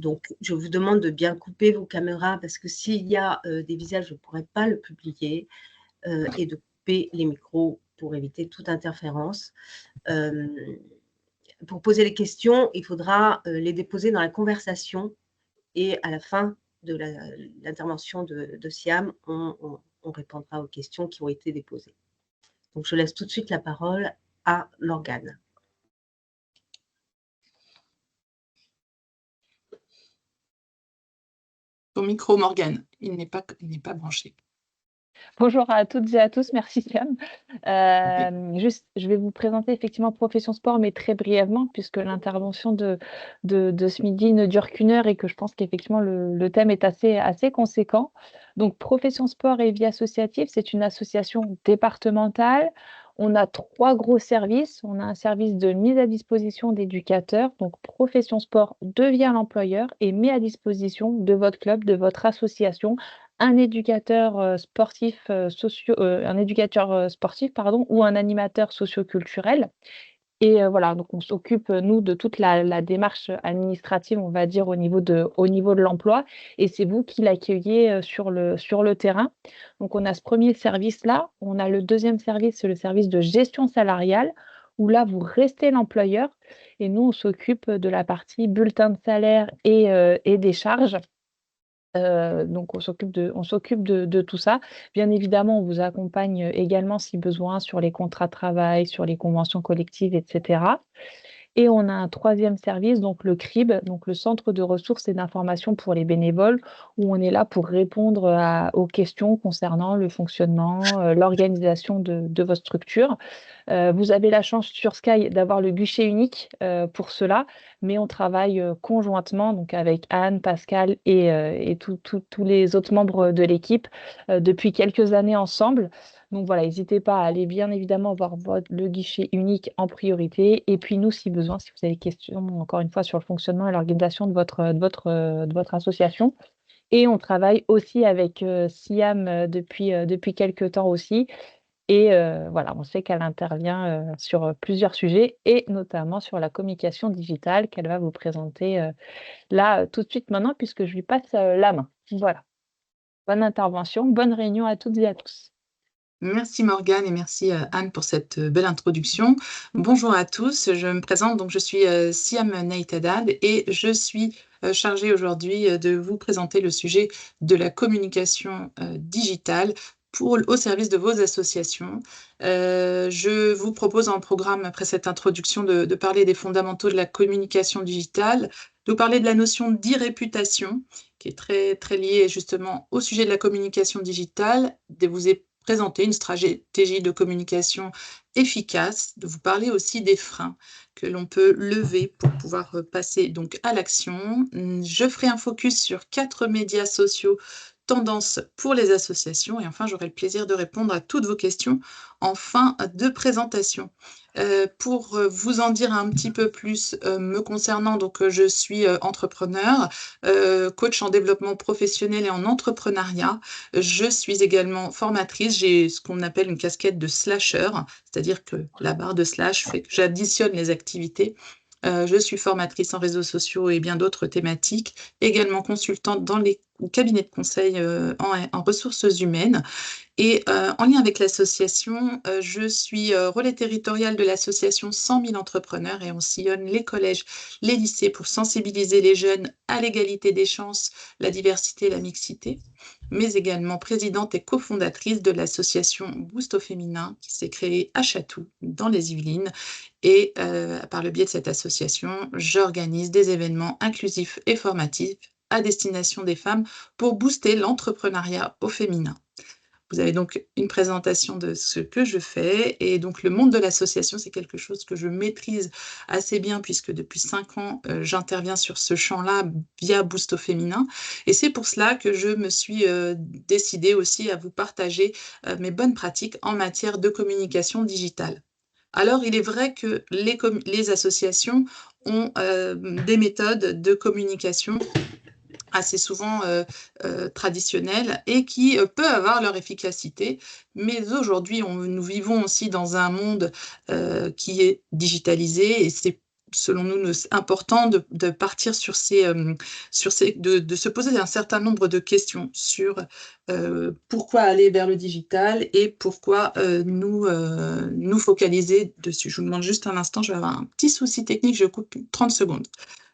Donc, je vous demande de bien couper vos caméras parce que s'il y a des visages, je ne pourrai pas le publier et de couper les micros pour éviter toute interférence. Pour poser les questions, il faudra les déposer dans la conversation et à la fin de l'intervention de Siam, on répondra aux questions qui ont été déposées. Donc, je laisse tout de suite la parole à Morgane. Ton micro, Morgane, il n'est pas branché. Bonjour à toutes et à tous, merci Siam. Juste, je vais vous présenter effectivement Profession Sport, mais très brièvement, puisque l'intervention de ce midi ne dure qu'1 heure et que je pense qu'effectivement le thème est assez conséquent. Donc, Profession Sport et Vie Associative, c'est une association départementale. On a 3 gros services. On a un service de mise à disposition d'éducateurs. Donc, Profession Sport devient l'employeur et met à disposition de votre club, de votre association, un éducateur sportif, ou un animateur socio-culturel. Et voilà, donc on s'occupe, nous, de toute la démarche administrative, on va dire, au niveau de l'emploi, et c'est vous qui l'accueillez sur le terrain. Donc on a ce premier service-là. On a le deuxième service, c'est le service de gestion salariale, où là, vous restez l'employeur et nous, on s'occupe de la partie bulletin de salaire et des charges. Donc on s'occupe de tout ça. Bien évidemment, on vous accompagne également si besoin sur les contrats de travail, sur les conventions collectives, et cetera. Et on a un troisième service, donc le CRIB, donc le Centre de ressources et d'information pour les bénévoles, où on est là pour répondre aux questions concernant le fonctionnement, l'organisation de votre structure. Vous avez la chance sur Sky d'avoir le guichet unique pour cela, mais on travaille conjointement donc avec Anne, Pascal et tous les autres membres de l'équipe depuis quelques années ensemble. Donc voilà, n'hésitez pas à aller bien évidemment voir le guichet unique en priorité. Et puis nous, si besoin, si vous avez des questions, encore une fois, sur le fonctionnement et l'organisation de votre association. Et on travaille aussi avec Siam depuis quelques temps aussi. Et voilà, on sait qu'elle intervient sur plusieurs sujets et notamment sur la communication digitale qu'elle va vous présenter là tout de suite maintenant puisque je lui passe la main. Voilà. Bonne intervention, bonne réunion à toutes et à tous. Merci Morgane et merci Anne pour cette belle introduction. Bonjour à tous, je me présente, donc je suis Siam Neitadad et je suis chargée aujourd'hui de vous présenter le sujet de la communication digitale au service de vos associations. Je vous propose en programme, après cette introduction, de parler des fondamentaux de la communication digitale, de vous parler de la notion d'e-réputation, qui est très, très liée justement au sujet de la communication digitale, de vous présenter une stratégie de communication efficace, de vous parler aussi des freins que l'on peut lever pour pouvoir passer donc à l'action. Je ferai un focus sur 4 médias sociaux tendances pour les associations et enfin j'aurai le plaisir de répondre à toutes vos questions en fin de présentation. Pour vous en dire un petit peu plus me concernant, donc je suis entrepreneur, coach en développement professionnel et en entrepreneuriat. Je suis également formatrice, j'ai ce qu'on appelle une casquette de slasher, c'est-à-dire que la barre de slash fait que j'additionne les activités. Je suis formatrice en réseaux sociaux et bien d'autres thématiques, également consultante dans les cabinets de conseil en ressources humaines. Et en lien avec l'association, je suis relais territorial de l'association 100 000 entrepreneurs et on sillonne les collèges, les lycées pour sensibiliser les jeunes à l'égalité des chances, la diversité et la mixité, mais également présidente et cofondatrice de l'association Boost au féminin qui s'est créée à Chatou, dans les Yvelines. Et par le biais de cette association, j'organise des événements inclusifs et formatifs à destination des femmes pour booster l'entrepreneuriat au féminin. Vous avez donc une présentation de ce que je fais et donc le monde de l'association, c'est quelque chose que je maîtrise assez bien puisque depuis 5 ans, j'interviens sur ce champ-là via Boost au féminin et c'est pour cela que je me suis décidée aussi à vous partager mes bonnes pratiques en matière de communication digitale. Alors, il est vrai que les associations ont des méthodes de communication assez souvent traditionnelles et qui peuvent avoir leur efficacité. Mais aujourd'hui, nous vivons aussi dans un monde qui est digitalisé et c'est selon nous, important de partir sur de se poser un certain nombre de questions sur pourquoi aller vers le digital et pourquoi nous focaliser dessus. Je vous demande juste un instant, je vais avoir un petit souci technique, je coupe 30 secondes.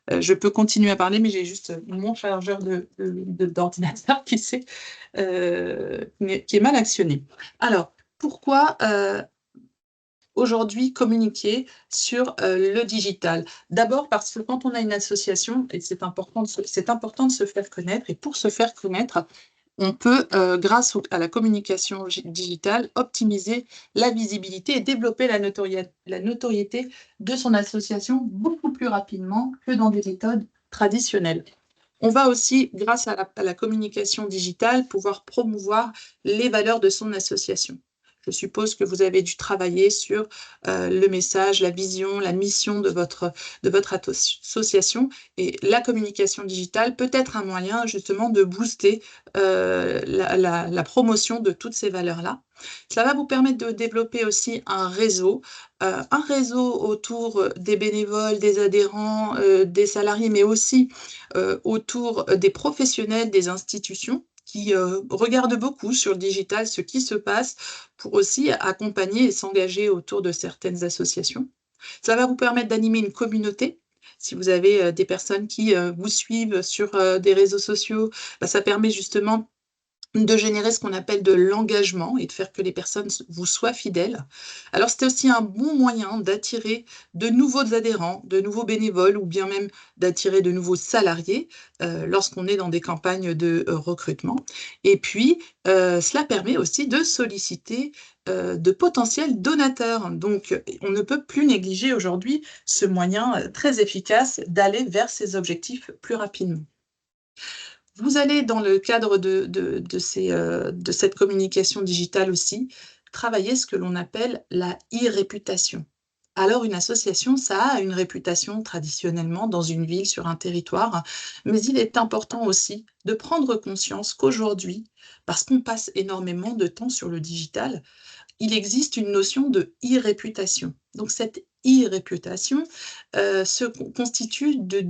Je peux continuer à parler, mais j'ai juste mon chargeur d'ordinateur qui est mal actionné. Alors, pourquoi aujourd'hui communiquer sur le digital? D'abord parce que quand on a une association, et c'est important de se faire connaître, et pour se faire connaître, on peut, grâce à la communication digitale, optimiser la visibilité et développer la notoriété de son association beaucoup plus rapidement que dans des méthodes traditionnelles. On va aussi, grâce à la communication digitale, pouvoir promouvoir les valeurs de son association. Je suppose que vous avez dû travailler sur le message, la vision, la mission de votre association, et la communication digitale peut être un moyen justement de booster la promotion de toutes ces valeurs-là. Cela va vous permettre de développer aussi un réseau autour des bénévoles, des adhérents, des salariés, mais aussi autour des professionnels, des institutions qui regardent beaucoup sur le digital ce qui se passe pour aussi accompagner et s'engager autour de certaines associations. Ça va vous permettre d'animer une communauté. Si vous avez des personnes qui vous suivent sur des réseaux sociaux, ça permet justement de générer ce qu'on appelle de l'engagement et de faire que les personnes vous soient fidèles. Alors, c'est aussi un bon moyen d'attirer de nouveaux adhérents, de nouveaux bénévoles ou bien même d'attirer de nouveaux salariés lorsqu'on est dans des campagnes de recrutement. Et puis, cela permet aussi de solliciter de potentiels donateurs. Donc, on ne peut plus négliger aujourd'hui ce moyen très efficace d'aller vers ces objectifs plus rapidement. Vous allez, dans le cadre de cette communication digitale aussi, travailler ce que l'on appelle la e-réputation. Alors, une association, ça a une réputation traditionnellement dans une ville, sur un territoire, mais il est important aussi de prendre conscience qu'aujourd'hui, parce qu'on passe énormément de temps sur le digital, il existe une notion de e-réputation. Donc, cette e-réputation se constitue de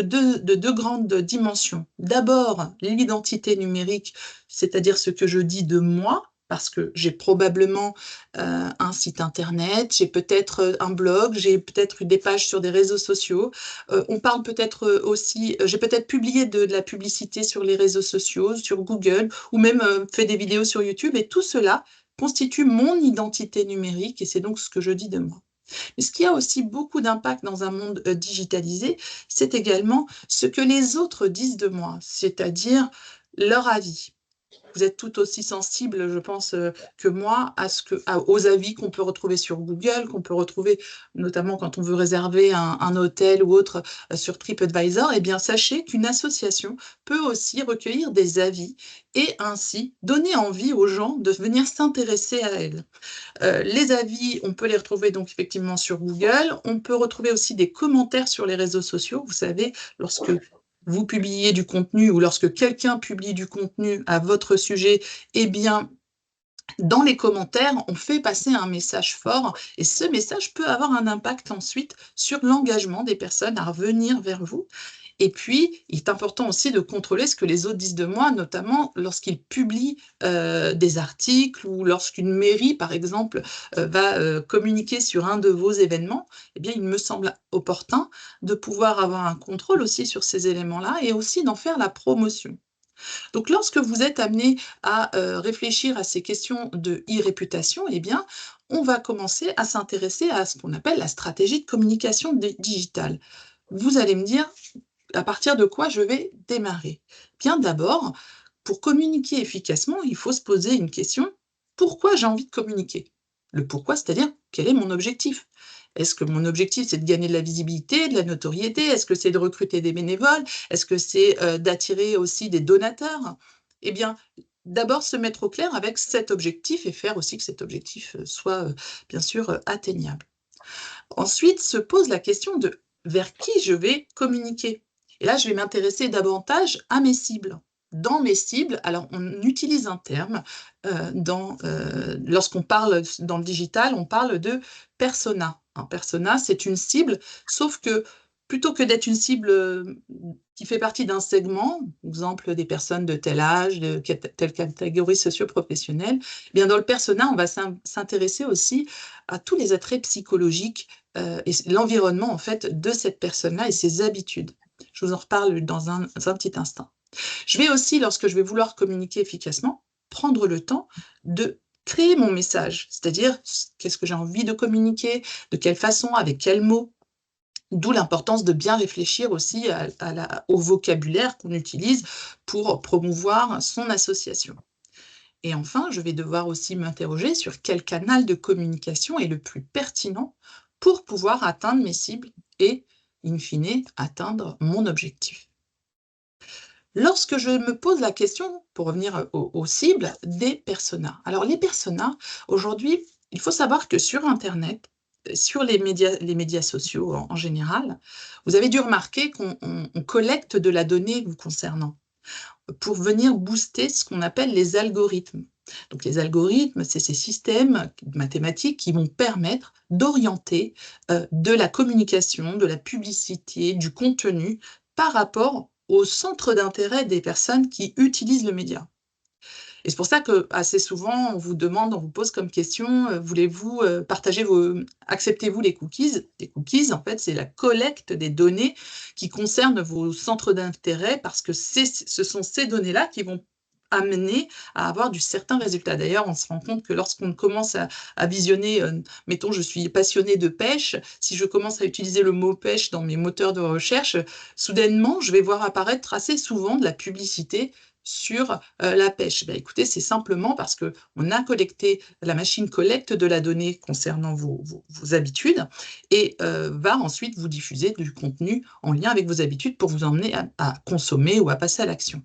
deux grandes dimensions. D'abord, l'identité numérique, c'est-à-dire ce que je dis de moi, parce que j'ai probablement un site internet, j'ai peut-être un blog, j'ai peut-être des pages sur des réseaux sociaux. On parle peut-être aussi, j'ai peut-être publié de la publicité sur les réseaux sociaux, sur Google, ou même fait des vidéos sur YouTube, et tout cela constitue mon identité numérique, et c'est donc ce que je dis de moi. Mais ce qui a aussi beaucoup d'impact dans un monde digitalisé, c'est également ce que les autres disent de moi, c'est-à-dire leur avis. Vous êtes tout aussi sensible, je pense, que moi aux avis qu'on peut retrouver sur Google, qu'on peut retrouver notamment quand on veut réserver un hôtel ou autre sur TripAdvisor. Eh bien, sachez qu'une association peut aussi recueillir des avis et ainsi donner envie aux gens de venir s'intéresser à elle. Les avis, on peut les retrouver donc effectivement sur Google. On peut retrouver aussi des commentaires sur les réseaux sociaux. Vous savez, lorsque vous publiez du contenu ou lorsque quelqu'un publie du contenu à votre sujet, eh bien, dans les commentaires, on fait passer un message fort et ce message peut avoir un impact ensuite sur l'engagement des personnes à revenir vers vous. Et puis, il est important aussi de contrôler ce que les autres disent de moi, notamment lorsqu'ils publient des articles ou lorsqu'une mairie, par exemple, va communiquer sur un de vos événements. Eh bien, il me semble opportun de pouvoir avoir un contrôle aussi sur ces éléments-là et aussi d'en faire la promotion. Donc, lorsque vous êtes amené à réfléchir à ces questions de e-réputation, eh bien, on va commencer à s'intéresser à ce qu'on appelle la stratégie de communication digitale. Vous allez me dire, à partir de quoi je vais démarrer? Bien d'abord, pour communiquer efficacement, il faut se poser une question: pourquoi j'ai envie de communiquer? Le pourquoi, c'est-à-dire quel est mon objectif? Est-ce que mon objectif, c'est de gagner de la visibilité, de la notoriété? Est-ce que c'est de recruter des bénévoles? Est-ce que c'est d'attirer aussi des donateurs? Eh bien, d'abord se mettre au clair avec cet objectif et faire aussi que cet objectif soit bien sûr atteignable. Ensuite, se pose la question de vers qui je vais communiquer. Et là, je vais m'intéresser davantage à mes cibles. Dans mes cibles, alors on utilise un terme, lorsqu'on parle dans le digital, on parle de persona. Un persona, c'est une cible, sauf que plutôt que d'être une cible qui fait partie d'un segment, exemple des personnes de tel âge, de telle catégorie socio-professionnelle, eh bien dans le persona, on va s'intéresser aussi à tous les attraits psychologiques et l'environnement en fait de cette personne-là et ses habitudes. Je vous en reparle dans un petit instant. Je vais aussi, lorsque je vais vouloir communiquer efficacement, prendre le temps de créer mon message, c'est-à-dire qu'est-ce que j'ai envie de communiquer, de quelle façon, avec quels mots. D'où l'importance de bien réfléchir aussi au vocabulaire qu'on utilise pour promouvoir son association. Et enfin, je vais devoir aussi m'interroger sur quel canal de communication est le plus pertinent pour pouvoir atteindre mes cibles et, in fine, atteindre mon objectif. Lorsque je me pose la question, pour revenir aux cibles, des personas. Alors les personas, aujourd'hui, il faut savoir que sur Internet, sur les médias sociaux en général, vous avez dû remarquer qu'on collecte de la donnée vous concernant pour venir booster ce qu'on appelle les algorithmes. Donc les algorithmes, c'est ces systèmes mathématiques qui vont permettre d'orienter de la communication, de la publicité, du contenu par rapport au centre d'intérêt des personnes qui utilisent le média. Et c'est pour ça que assez souvent, on vous demande, on vous pose comme question, voulez-vous partager acceptez-vous les cookies? Les cookies, en fait, c'est la collecte des données qui concernent vos centres d'intérêt parce que ce sont ces données-là qui vont amener à avoir du certain résultat. D'ailleurs, on se rend compte que lorsqu'on commence à visionner, mettons, je suis passionnée de pêche, si je commence à utiliser le mot pêche dans mes moteurs de recherche, soudainement, je vais voir apparaître assez souvent de la publicité sur la pêche. Ben, écoutez, c'est simplement parce qu'on a collecté, la machine collecte de la donnée concernant vos habitudes et va ensuite vous diffuser du contenu en lien avec vos habitudes pour vous emmener à consommer ou à passer à l'action.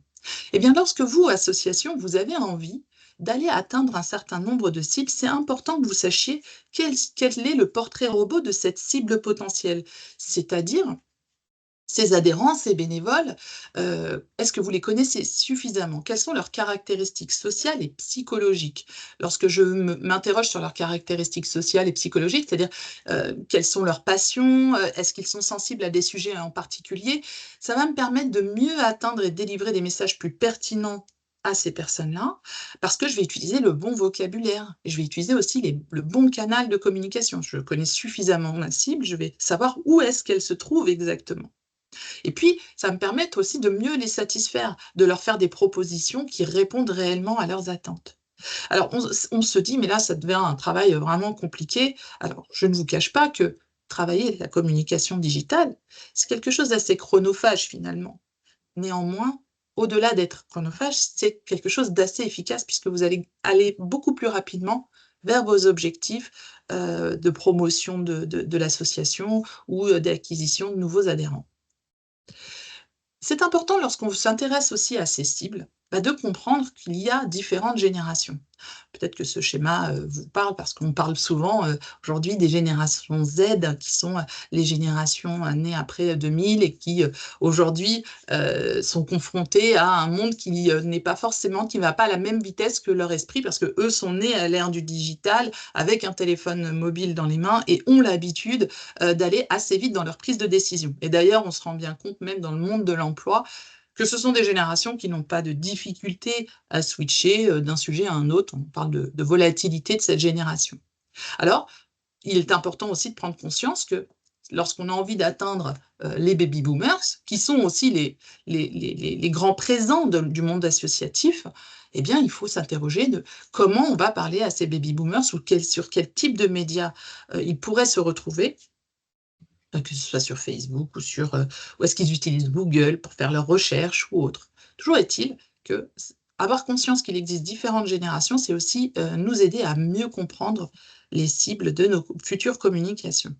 Eh bien, lorsque vous, association, vous avez envie d'aller atteindre un certain nombre de cibles, c'est important que vous sachiez quel est le portrait robot de cette cible potentielle, c'est-à-dire ces adhérents, ces bénévoles, est-ce que vous les connaissez suffisamment? Quelles sont leurs caractéristiques sociales et psychologiques? Lorsque je m'interroge sur leurs caractéristiques sociales et psychologiques, c'est-à-dire quelles sont leurs passions, est-ce qu'ils sont sensibles à des sujets en particulier? Ça va me permettre de mieux atteindre et délivrer des messages plus pertinents à ces personnes-là, parce que je vais utiliser le bon vocabulaire et je vais utiliser aussi le bon canal de communication. Je connais suffisamment ma cible, je vais savoir où est-ce qu'elle se trouve exactement. Et puis, ça me permet aussi de mieux les satisfaire, de leur faire des propositions qui répondent réellement à leurs attentes. Alors, on se dit, mais là, ça devient un travail vraiment compliqué. Alors, je ne vous cache pas que travailler la communication digitale, c'est quelque chose d'assez chronophage finalement. Néanmoins, au-delà d'être chronophage, c'est quelque chose d'assez efficace puisque vous allez aller beaucoup plus rapidement vers vos objectifs de promotion de l'association ou d'acquisition de nouveaux adhérents. C'est important lorsqu'on s'intéresse aussi à ces cibles, de comprendre qu'il y a différentes générations. Peut-être que ce schéma vous parle parce qu'on parle souvent aujourd'hui des générations Z qui sont les générations nées après 2000 et qui aujourd'hui sont confrontées à un monde qui n'est pas forcément, qui ne va pas à la même vitesse que leur esprit parce que eux sont nés à l'ère du digital avec un téléphone mobile dans les mains et ont l'habitude d'aller assez vite dans leur prise de décision. Et d'ailleurs, on se rend bien compte même dans le monde de l'emploi que ce sont des générations qui n'ont pas de difficulté à switcher d'un sujet à un autre. On parle de volatilité de cette génération. Alors, il est important aussi de prendre conscience que lorsqu'on a envie d'atteindre les baby boomers, qui sont aussi les grands présents du monde associatif, eh bien, il faut s'interroger de comment on va parler à ces baby boomers ou sur quel type de médias ils pourraient se retrouver, que ce soit sur Facebook ou est-ce qu'ils utilisent Google pour faire leurs recherches ou autre. Toujours est-il que avoir conscience qu'il existe différentes générations, c'est aussi nous aider à mieux comprendre les cibles de nos futures communications.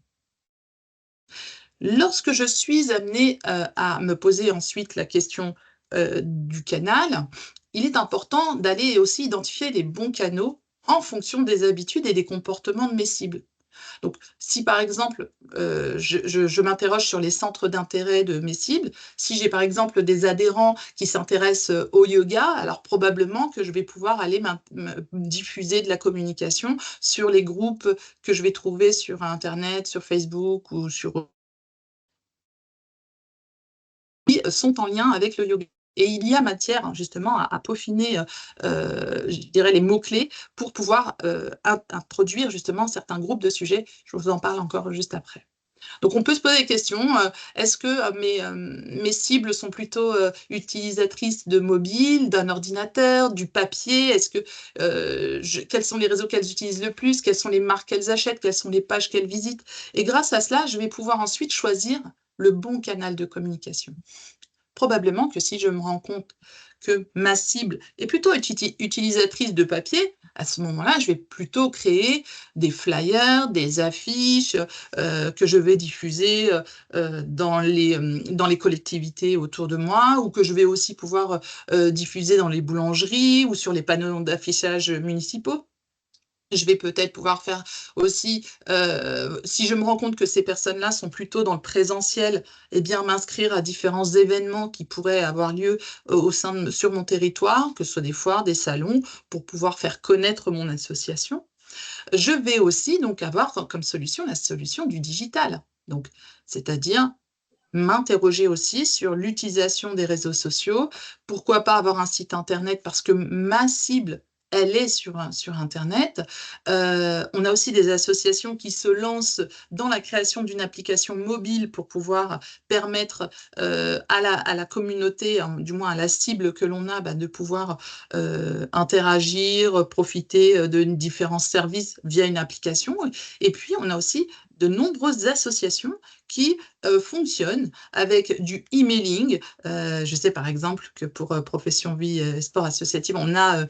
Lorsque je suis amenée à me poser ensuite la question du canal, il est important d'aller aussi identifier les bons canaux en fonction des habitudes et des comportements de mes cibles. Donc, si par exemple, je m'interroge sur les centres d'intérêt de mes cibles, si j'ai par exemple des adhérents qui s'intéressent au yoga, alors probablement que je vais pouvoir aller diffuser de la communication sur les groupes que je vais trouver sur Internet, sur Facebook ou sur... qui sont en lien avec le yoga. Et il y a matière justement à peaufiner, je dirais, les mots-clés pour pouvoir introduire justement certains groupes de sujets. Je vous en parle encore juste après. Donc, on peut se poser des questions. Est-ce que mes cibles sont plutôt utilisatrices de mobile, d'un ordinateur, du papier? Est-ce que quels sont les réseaux qu'elles utilisent le plus? Quelles sont les marques qu'elles achètent? Quelles sont les pages qu'elles visitent? Et grâce à cela, je vais pouvoir ensuite choisir le bon canal de communication. Probablement que si je me rends compte que ma cible est plutôt utilisatrice de papier, à ce moment-là, je vais plutôt créer des flyers, des affiches que je vais diffuser dans les collectivités autour de moi, ou que je vais aussi pouvoir diffuser dans les boulangeries ou sur les panneaux d'affichage municipaux. Je vais peut-être pouvoir faire aussi, si je me rends compte que ces personnes-là sont plutôt dans le présentiel, eh bien m'inscrire à différents événements qui pourraient avoir lieu sur mon territoire, que ce soit des foires, des salons, pour pouvoir faire connaître mon association. Je vais aussi donc avoir comme solution la solution du digital. Donc, c'est-à-dire m'interroger aussi sur l'utilisation des réseaux sociaux. Pourquoi pas avoir un site internet, parce que ma cible, elle est sur Internet. On a aussi des associations qui se lancent dans la création d'une application mobile pour pouvoir permettre à la communauté, du moins à la cible que l'on a, de pouvoir interagir, profiter de différents services via une application. Et puis, on a aussi de nombreuses associations qui fonctionnent avec du emailing. Je sais par exemple que pour Profession Vie et Sport Associative, on a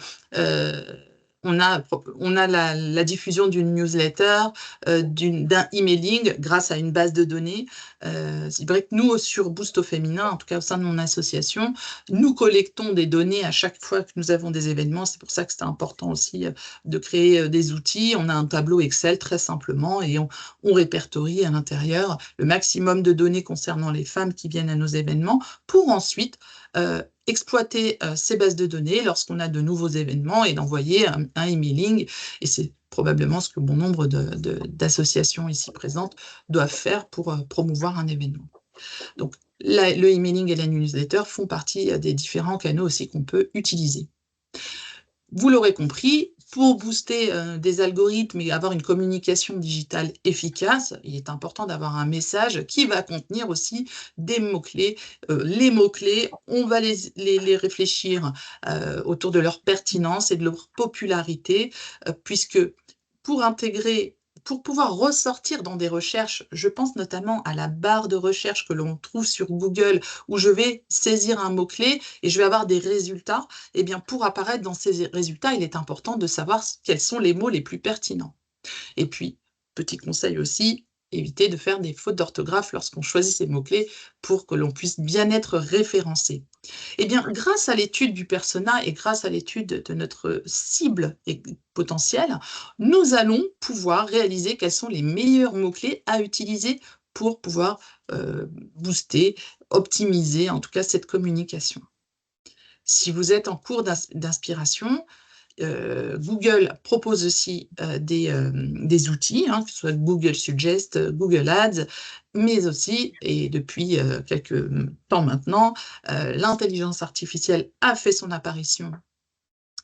la diffusion d'une newsletter, d'un emailing grâce à une base de données. C'est vrai que nous, sur Boost au féminin, en tout cas au sein de mon association, nous collectons des données à chaque fois que nous avons des événements. C'est pour ça que c'est important aussi de créer des outils. On a un tableau Excel très simplement et on répertorie à l'intérieur le maximum de données concernant les femmes qui viennent à nos événements pour ensuite exploiter ces bases de données lorsqu'on a de nouveaux événements et d'envoyer un emailing. Et c'est probablement ce que bon nombre d'associations ici présentes doivent faire pour promouvoir un événement. Donc, le emailing et la newsletter font partie des différents canaux aussi qu'on peut utiliser. Vous l'aurez compris, pour booster des algorithmes et avoir une communication digitale efficace, il est important d'avoir un message qui va contenir aussi des mots-clés. Les mots-clés, on va les réfléchir autour de leur pertinence et de leur popularité, puisque pour pouvoir ressortir dans des recherches, je pense notamment à la barre de recherche que l'on trouve sur Google, où je vais saisir un mot-clé et je vais avoir des résultats. Eh bien, pour apparaître dans ces résultats, il est important de savoir quels sont les mots les plus pertinents. Et puis, petit conseil aussi, éviter de faire des fautes d'orthographe lorsqu'on choisit ces mots-clés pour que l'on puisse bien être référencé. Eh bien, grâce à l'étude du persona et grâce à l'étude de notre cible potentielle, nous allons pouvoir réaliser quels sont les meilleurs mots-clés à utiliser pour pouvoir booster, optimiser en tout cas cette communication. Si vous êtes en cours d'inspiration, Google propose aussi des outils, que ce soit Google Suggest, Google Ads, mais aussi, et depuis quelques temps maintenant, l'intelligence artificielle a fait son apparition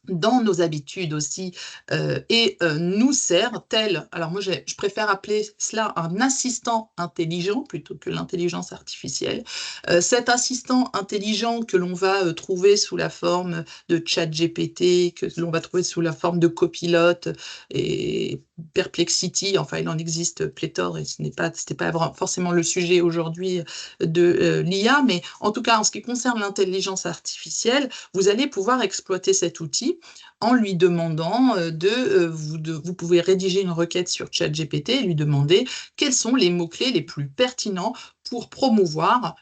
dans nos habitudes aussi, et nous sert tel, alors moi je préfère appeler cela un assistant intelligent plutôt que l'intelligence artificielle. Cet assistant intelligent que l'on va trouver sous la forme de ChatGPT, que l'on va trouver sous la forme de Copilot et Perplexity, enfin il en existe pléthore et c'était pas forcément le sujet aujourd'hui de l'IA, mais en tout cas en ce qui concerne l'intelligence artificielle, vous allez pouvoir exploiter cet outil en lui demandant vous pouvez rédiger une requête sur ChatGPT et lui demander quels sont les mots-clés les plus pertinents pour promouvoir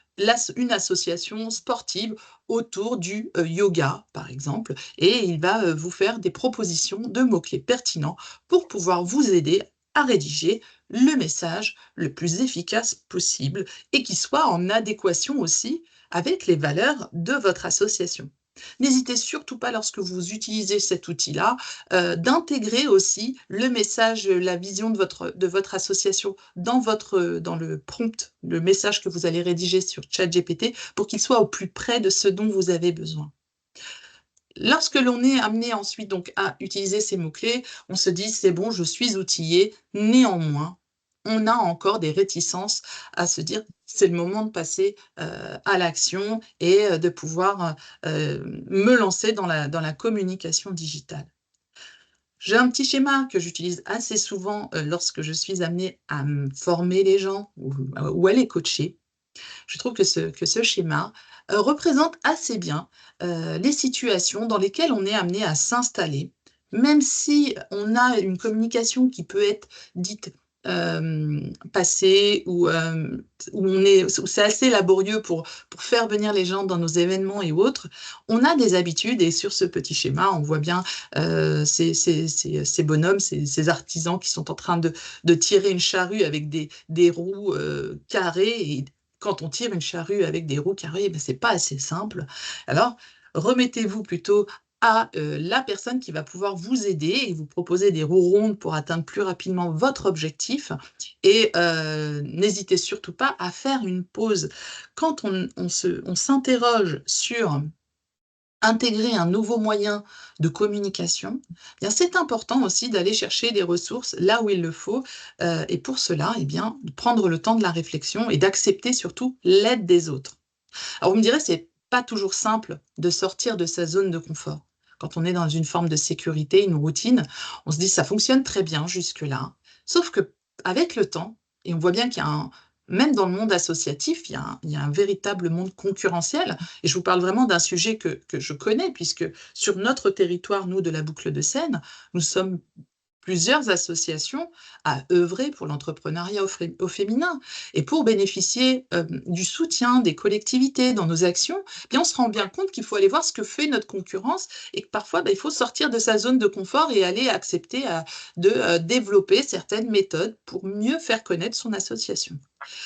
une association sportive autour du yoga, par exemple, et il va vous faire des propositions de mots-clés pertinents pour pouvoir vous aider à rédiger le message le plus efficace possible et qui soit en adéquation aussi avec les valeurs de votre association. N'hésitez surtout pas, lorsque vous utilisez cet outil-là, d'intégrer aussi le message, la vision de votre association dans le prompt, le message que vous allez rédiger sur ChatGPT, pour qu'il soit au plus près de ce dont vous avez besoin. Lorsque l'on est amené ensuite donc à utiliser ces mots-clés, on se dit: «C'est bon, je suis outillé». Néanmoins, on a encore des réticences à se dire: «C'est le moment de passer, à l'action et de pouvoir, me lancer dans la communication digitale». J'ai un petit schéma que j'utilise assez souvent, lorsque je suis amenée à former les gens ou à les coacher. Je trouve que ce schéma, représente assez bien, les situations dans lesquelles on est amené à s'installer, même si on a une communication qui peut être dite, passée, où c'est assez laborieux pour faire venir les gens dans nos événements et autres. On a des habitudes et sur ce petit schéma, on voit bien, ces bonhommes, ces artisans qui sont en train de tirer une charrue avec des roues, carrées, et quand on tire une charrue avec des roues carrées, ben, c'est pas assez simple. Alors, remettez-vous plutôt à, la personne qui va pouvoir vous aider et vous proposer des roues rondes pour atteindre plus rapidement votre objectif, et n'hésitez surtout pas à faire une pause. Quand on s'interroge sur intégrer un nouveau moyen de communication, eh bien, c'est important aussi d'aller chercher des ressources là où il le faut, et pour cela, eh bien, de prendre le temps de la réflexion et d'accepter surtout l'aide des autres. Alors vous me direz, c'est pas toujours simple de sortir de sa zone de confort. Quand on est dans une forme de sécurité, une routine, on se dit: «Ça fonctionne très bien jusque-là». Sauf qu'avec le temps, et on voit bien qu'il y a même dans le monde associatif, il y a un véritable monde concurrentiel, et je vous parle vraiment d'un sujet que je connais, puisque sur notre territoire, nous, de la Boucle de Seine, nous sommes plusieurs associations à œuvrer pour l'entrepreneuriat au féminin, et pour bénéficier, du soutien des collectivités dans nos actions, eh bien, on se rend bien compte qu'il faut aller voir ce que fait notre concurrence, et que parfois, bah, il faut sortir de sa zone de confort et aller accepter, développer certaines méthodes pour mieux faire connaître son association.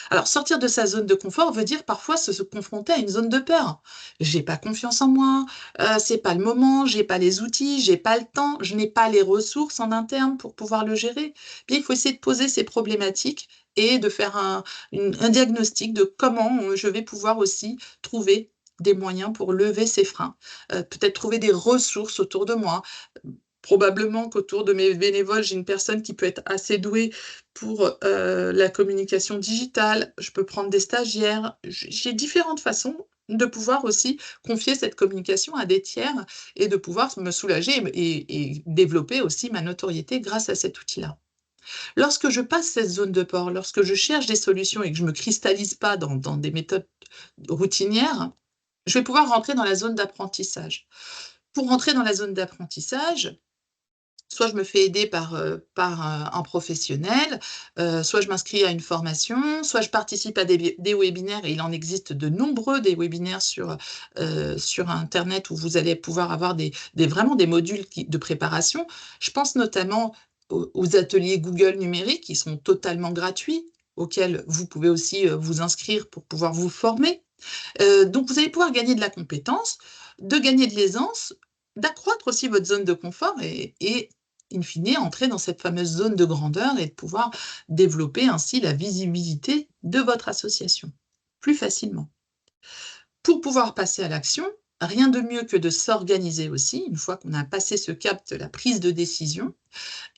Alors, sortir de sa zone de confort veut dire parfois se confronter à une zone de peur. J'ai pas confiance en moi, c'est pas le moment, j'ai pas les outils, j'ai pas le temps, je n'ai pas les ressources en interne pour pouvoir le gérer. Bien, il faut essayer de poser ces problématiques et de faire un diagnostic de comment, je vais pouvoir aussi trouver des moyens pour lever ces freins. Peut-être trouver des ressources autour de moi. Probablement qu'autour de mes bénévoles, j'ai une personne qui peut être assez douée pour, la communication digitale. Je peux prendre des stagiaires. J'ai différentes façons de pouvoir aussi confier cette communication à des tiers et de pouvoir me soulager et développer aussi ma notoriété grâce à cet outil-là. Lorsque je passe cette zone de peur, lorsque je cherche des solutions et que je ne me cristallise pas dans des méthodes routinières, je vais pouvoir rentrer dans la zone d'apprentissage. Pour rentrer dans la zone d'apprentissage, soit je me fais aider par un professionnel, soit je m'inscris à une formation, soit je participe à des webinaires, et il en existe de nombreux des webinaires sur internet, où vous allez pouvoir avoir vraiment des modules de préparation. Je pense notamment aux ateliers Google numériques, qui sont totalement gratuits, auxquels vous pouvez aussi, vous inscrire pour pouvoir vous former. Donc vous allez pouvoir gagner de la compétence, de gagner de l'aisance, d'accroître aussi votre zone de confort, et in fine, entrer dans cette fameuse zone de grandeur et de pouvoir développer ainsi la visibilité de votre association, plus facilement. Pour pouvoir passer à l'action, rien de mieux que de s'organiser aussi, une fois qu'on a passé ce cap de la prise de décision,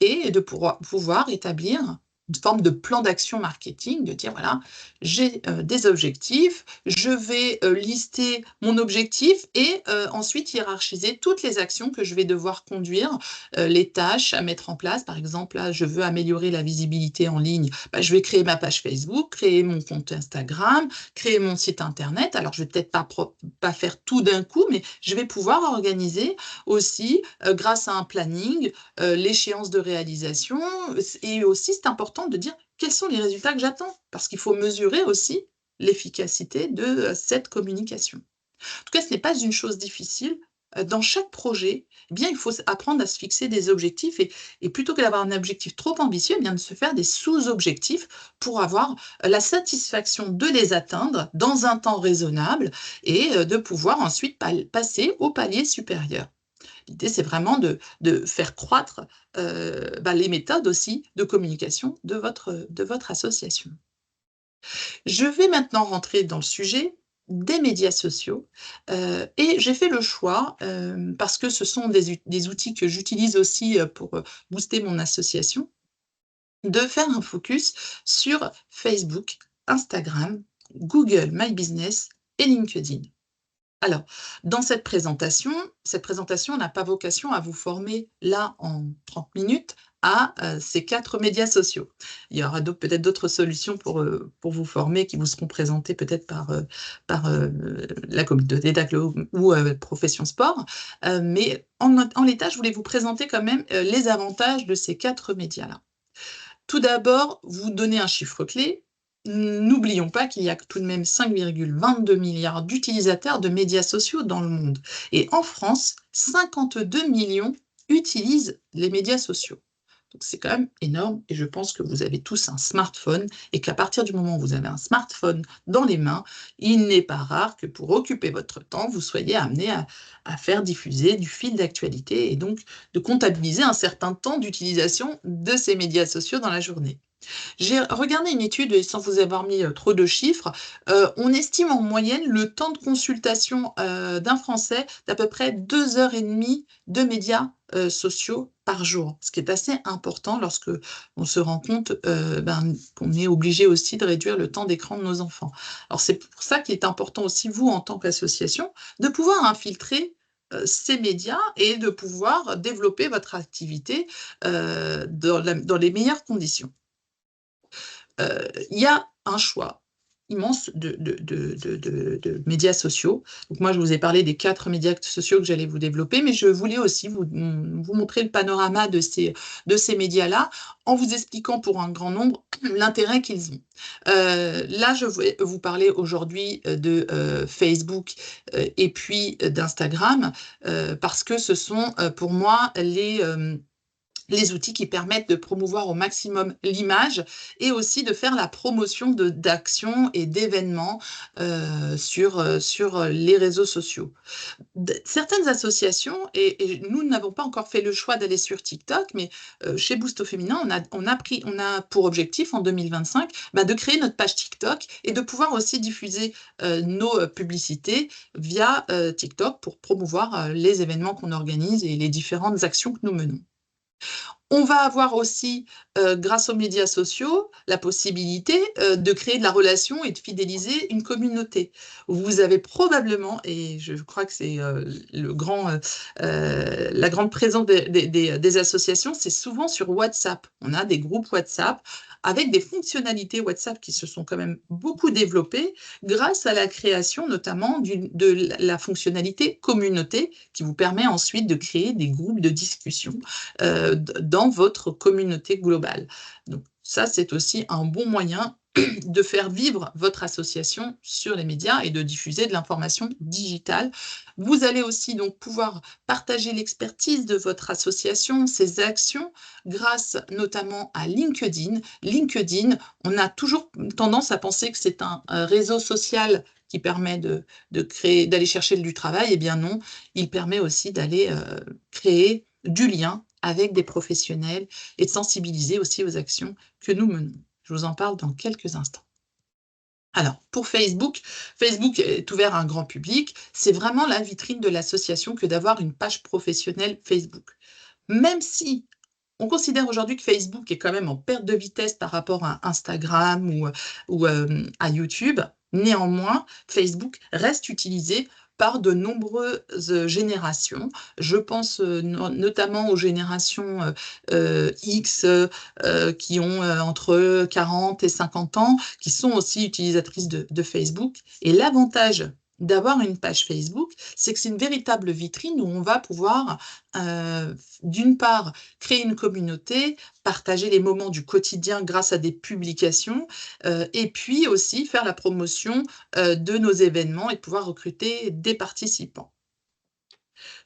et de pouvoir établir une forme de plan d'action marketing, de dire: «Voilà, j'ai, des objectifs, je vais, lister mon objectif, et ensuite hiérarchiser toutes les actions que je vais devoir conduire, les tâches à mettre en place». Par exemple, là, je veux améliorer la visibilité en ligne, bah, je vais créer ma page Facebook, créer mon compte Instagram, créer mon site internet. Alors je vais peut-être pas faire tout d'un coup, mais je vais pouvoir organiser aussi, grâce à un planning, l'échéance de réalisation, et aussi c'est important de dire quels sont les résultats que j'attends, parce qu'il faut mesurer aussi l'efficacité de, cette communication. En tout cas, ce n'est pas une chose difficile, dans chaque projet, eh bien, il faut apprendre à se fixer des objectifs et plutôt que d'avoir un objectif trop ambitieux, eh bien, de se faire des sous-objectifs pour avoir la satisfaction de les atteindre dans un temps raisonnable et de pouvoir ensuite passer au palier supérieur. L'idée, c'est vraiment de faire croître les méthodes aussi de communication de votre association. Je vais maintenant rentrer dans le sujet des médias sociaux et j'ai fait le choix, parce que ce sont des outils que j'utilise aussi pour booster mon association, de faire un focus sur Facebook, Instagram, Google My Business et LinkedIn. Alors, dans cette présentation n'a pas vocation à vous former là en 30 minutes à ces 4 médias sociaux. Il y aura peut-être d'autres solutions pour vous former qui vous seront présentées peut-être par la communauté d'ACLO ou Profession Sport. Mais en l'état, je voulais vous présenter quand même les avantages de ces 4 médias-là. Tout d'abord, vous donner un chiffre clé. N'oublions pas qu'il y a tout de même 5,22 milliards d'utilisateurs de médias sociaux dans le monde. Et en France, 52 millions utilisent les médias sociaux. Donc c'est quand même énorme et je pense que vous avez tous un smartphone et qu'à partir du moment où vous avez un smartphone dans les mains, il n'est pas rare que pour occuper votre temps, vous soyez amené à faire diffuser du fil d'actualité et donc de comptabiliser un certain temps d'utilisation de ces médias sociaux dans la journée. J'ai regardé une étude, et sans vous avoir mis trop de chiffres, on estime en moyenne le temps de consultation d'un Français d'à peu près 2 h 30 de médias sociaux par jour, ce qui est assez important lorsque on se rend compte qu'on est obligé aussi de réduire le temps d'écran de nos enfants. Alors c'est pour ça qu'il est important aussi, vous, en tant qu'association, de pouvoir infiltrer ces médias et de pouvoir développer votre activité dans les meilleures conditions. Il y a un choix immense de médias sociaux. Donc moi, je vous ai parlé des 4 médias sociaux que j'allais vous développer, mais je voulais aussi vous montrer le panorama de ces médias-là en vous expliquant pour un grand nombre l'intérêt qu'ils ont. Là, je vais vous parler aujourd'hui de Facebook et puis d'Instagram parce que ce sont pour moi les outils qui permettent de promouvoir au maximum l'image et aussi de faire la promotion d'actions et d'événements sur les réseaux sociaux. Certaines associations, et nous n'avons pas encore fait le choix d'aller sur TikTok, mais chez Boost au Féminin, on a pour objectif en 2025 de créer notre page TikTok et de pouvoir aussi diffuser nos publicités via TikTok pour promouvoir les événements qu'on organise et les différentes actions que nous menons. On va avoir aussi, grâce aux médias sociaux, la possibilité de créer de la relation et de fidéliser une communauté. Vous avez probablement, et je crois que c'est la grande présence des associations, c'est souvent sur WhatsApp. On a des groupes WhatsApp avec des fonctionnalités WhatsApp qui se sont quand même beaucoup développées grâce à la création notamment de la fonctionnalité communauté qui vous permet ensuite de créer des groupes de discussion dans votre communauté globale. Donc ça, c'est aussi un bon moyen de faire vivre votre association sur les médias et de diffuser de l'information digitale. Vous allez aussi donc pouvoir partager l'expertise de votre association, ses actions, grâce notamment à LinkedIn. LinkedIn, on a toujours tendance à penser que c'est un réseau social qui permet d'aller chercher du travail. Eh bien non, il permet aussi d'aller créer du lien avec des professionnels et de sensibiliser aussi aux actions que nous menons. Je vous en parle dans quelques instants. Alors, pour Facebook, Facebook est ouvert à un grand public. C'est vraiment la vitrine de l'association que d'avoir une page professionnelle Facebook. Même si on considère aujourd'hui que Facebook est quand même en perte de vitesse par rapport à Instagram ou à YouTube, néanmoins, Facebook reste utilisé par de nombreuses générations. Je pense notamment aux générations X qui ont entre 40 et 50 ans, qui sont aussi utilisatrices de Facebook. Et l'avantage d'avoir une page Facebook, c'est que c'est une véritable vitrine où on va pouvoir, d'une part, créer une communauté, partager les moments du quotidien grâce à des publications, et puis aussi faire la promotion de nos événements et pouvoir recruter des participants.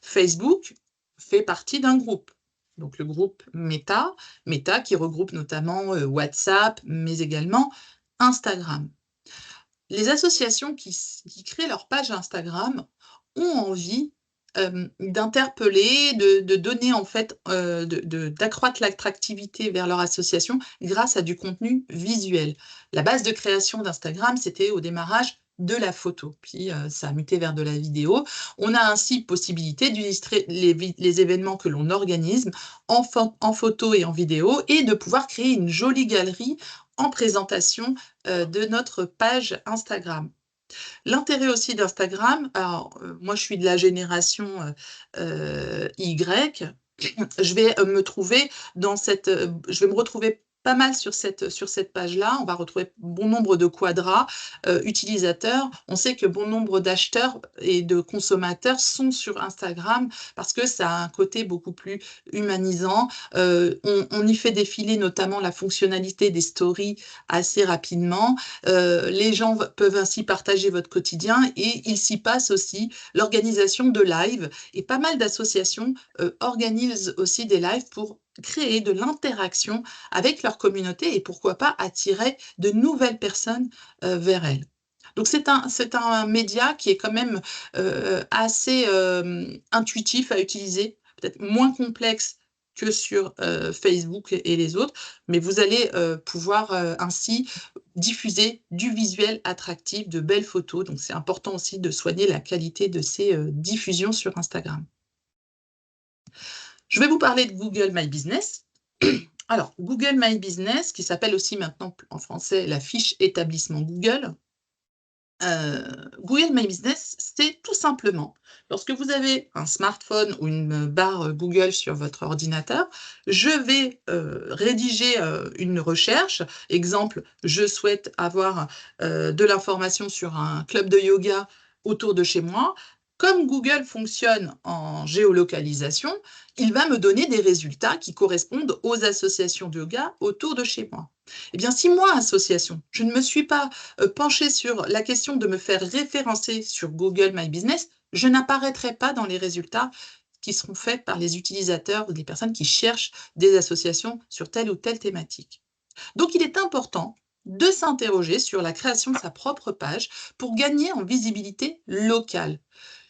Facebook fait partie d'un groupe. Donc le groupe Meta qui regroupe notamment WhatsApp, mais également Instagram. Les associations qui créent leur page Instagram ont envie d'interpeller, de donner en fait, d'accroître l'attractivité vers leur association grâce à du contenu visuel. La base de création d'Instagram, c'était au démarrage de la photo, puis ça a muté vers de la vidéo. On a ainsi possibilité d'illustrer les événements que l'on organise en photo et en vidéo et de pouvoir créer une jolie galerie en présentation de notre page Instagram. L'intérêt aussi d'Instagram, alors moi je suis de la génération Y, je vais me trouver dans je vais me retrouver pas mal sur cette page-là. On va retrouver bon nombre de quadras utilisateurs. On sait que bon nombre d'acheteurs et de consommateurs sont sur Instagram parce que ça a un côté beaucoup plus humanisant. On y fait défiler notamment la fonctionnalité des stories assez rapidement. Les gens peuvent ainsi partager votre quotidien et il s'y passe aussi l'organisation de lives et pas mal d'associations organisent aussi des lives pour créer de l'interaction avec leur communauté et pourquoi pas attirer de nouvelles personnes vers elles. Donc c'est un média qui est quand même assez intuitif à utiliser, peut-être moins complexe que sur Facebook et les autres, mais vous allez pouvoir ainsi diffuser du visuel attractif, de belles photos. Donc c'est important aussi de soigner la qualité de ces diffusions sur Instagram. Je vais vous parler de Google My Business. Alors, Google My Business, qui s'appelle aussi maintenant en français la fiche établissement Google. Google My Business, c'est tout simplement, lorsque vous avez un smartphone ou une barre Google sur votre ordinateur, je vais rédiger une recherche. Exemple, je souhaite avoir de l'information sur un club de yoga autour de chez moi. Comme Google fonctionne en géolocalisation, il va me donner des résultats qui correspondent aux associations de yoga autour de chez moi. Eh bien, si moi, association, je ne me suis pas penchée sur la question de me faire référencer sur Google My Business, je n'apparaîtrai pas dans les résultats qui seront faits par les utilisateurs ou les personnes qui cherchent des associations sur telle ou telle thématique. Donc, il est important de s'interroger sur la création de sa propre page pour gagner en visibilité locale.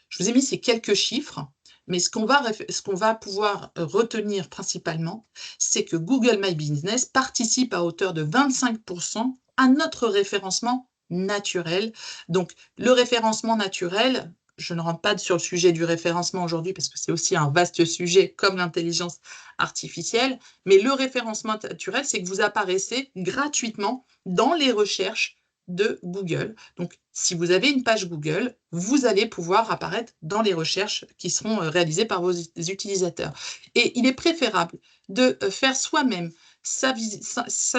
Je vous ai mis ces quelques chiffres, mais ce qu'on va pouvoir retenir principalement, c'est que Google My Business participe à hauteur de 25% à notre référencement naturel. Donc, le référencement naturel, je ne rentre pas sur le sujet du référencement aujourd'hui parce que c'est aussi un vaste sujet comme l'intelligence artificielle, mais le référencement naturel, c'est que vous apparaissez gratuitement dans les recherches de Google. Donc, si vous avez une page Google, vous allez pouvoir apparaître dans les recherches qui seront réalisées par vos utilisateurs. Et il est préférable de faire soi-même sa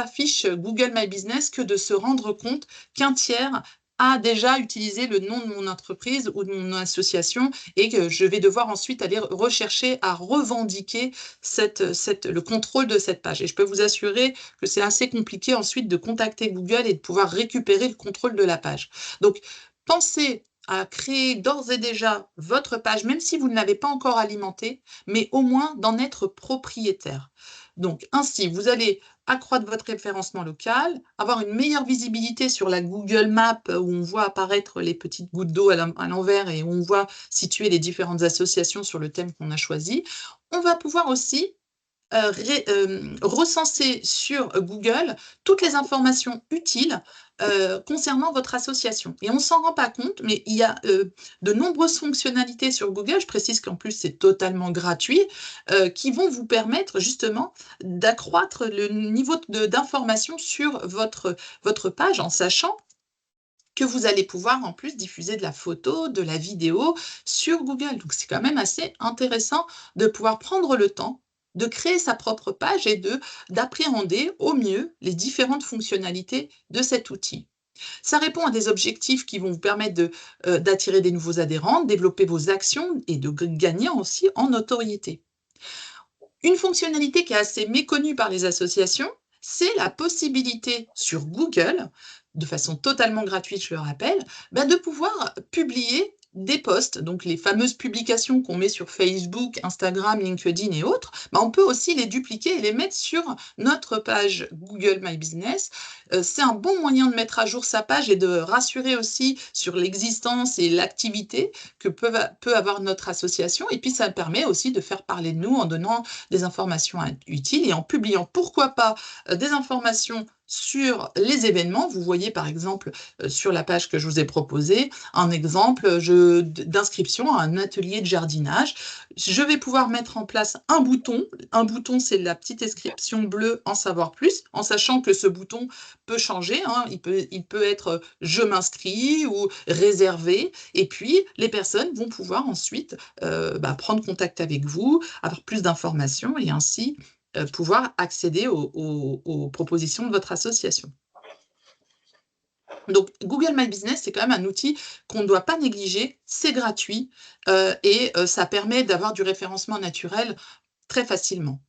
fiche Google My Business que de se rendre compte qu'un tiers a déjà utilisé le nom de mon entreprise ou de mon association et que je vais devoir ensuite aller rechercher à revendiquer le contrôle de cette page. Et je peux vous assurer que c'est assez compliqué ensuite de contacter Google et de pouvoir récupérer le contrôle de la page. Donc, pensez à créer d'ores et déjà votre page, même si vous ne l'avez pas encore alimentée, mais au moins d'en être propriétaire. Donc, ainsi, vous allez accroître votre référencement local, avoir une meilleure visibilité sur la Google Map où on voit apparaître les petites gouttes d'eau à l'envers et où on voit situer les différentes associations sur le thème qu'on a choisi. On va pouvoir aussi recenser sur Google toutes les informations utiles concernant votre association. Et on ne s'en rend pas compte, mais il y a de nombreuses fonctionnalités sur Google, je précise qu'en plus c'est totalement gratuit, qui vont vous permettre justement d'accroître le niveau d'information sur votre page en sachant que vous allez pouvoir en plus diffuser de la photo, de la vidéo sur Google. Donc c'est quand même assez intéressant de pouvoir prendre le temps de créer sa propre page et d'appréhender au mieux les différentes fonctionnalités de cet outil. Ça répond à des objectifs qui vont vous permettre d'attirer des nouveaux adhérents, de développer vos actions et de gagner aussi en notoriété. Une fonctionnalité qui est assez méconnue par les associations, c'est la possibilité sur Google, de façon totalement gratuite, je le rappelle, de pouvoir publier des posts, donc les fameuses publications qu'on met sur Facebook, Instagram, LinkedIn et autres, on peut aussi les dupliquer et les mettre sur notre page Google My Business. C'est un bon moyen de mettre à jour sa page et de rassurer aussi sur l'existence et l'activité que peut avoir notre association. Et puis, ça permet aussi de faire parler de nous en donnant des informations utiles et en publiant, pourquoi pas, des informations sur les événements. Vous voyez par exemple sur la page que je vous ai proposée un exemple d'inscription à un atelier de jardinage. Je vais pouvoir mettre en place un bouton. Un bouton, c'est la petite inscription bleue en savoir plus, en sachant que ce bouton peut changer. Il peut être je m'inscris ou réservé. Et puis, les personnes vont pouvoir ensuite prendre contact avec vous, avoir plus d'informations et ainsi pouvoir accéder aux propositions de votre association. Donc, Google My Business, c'est quand même un outil qu'on ne doit pas négliger, c'est gratuit et ça permet d'avoir du référencement naturel très facilement.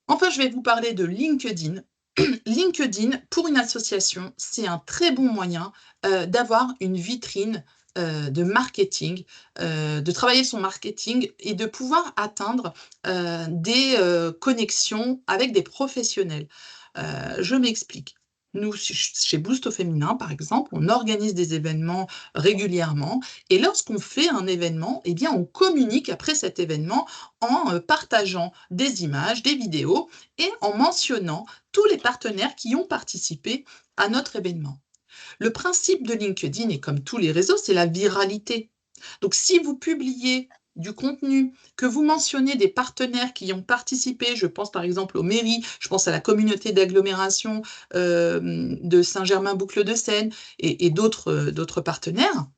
Enfin, je vais vous parler de LinkedIn. LinkedIn, pour une association, c'est un très bon moyen d'avoir une vitrine de marketing, de travailler son marketing et de pouvoir atteindre des connexions avec des professionnels. Je m'explique. Nous, chez Boost au féminin, par exemple, on organise des événements régulièrement et lorsqu'on fait un événement, eh bien, on communique après cet événement en partageant des images, des vidéos et en mentionnant tous les partenaires qui ont participé à notre événement. Le principe de LinkedIn, et comme tous les réseaux, c'est la viralité. Donc, si vous publiez du contenu, que vous mentionnez des partenaires qui ont participé, je pense par exemple aux mairies, je pense à la communauté d'agglomération de Saint-Germain-Boucle-de-Seine et d'autres partenaires,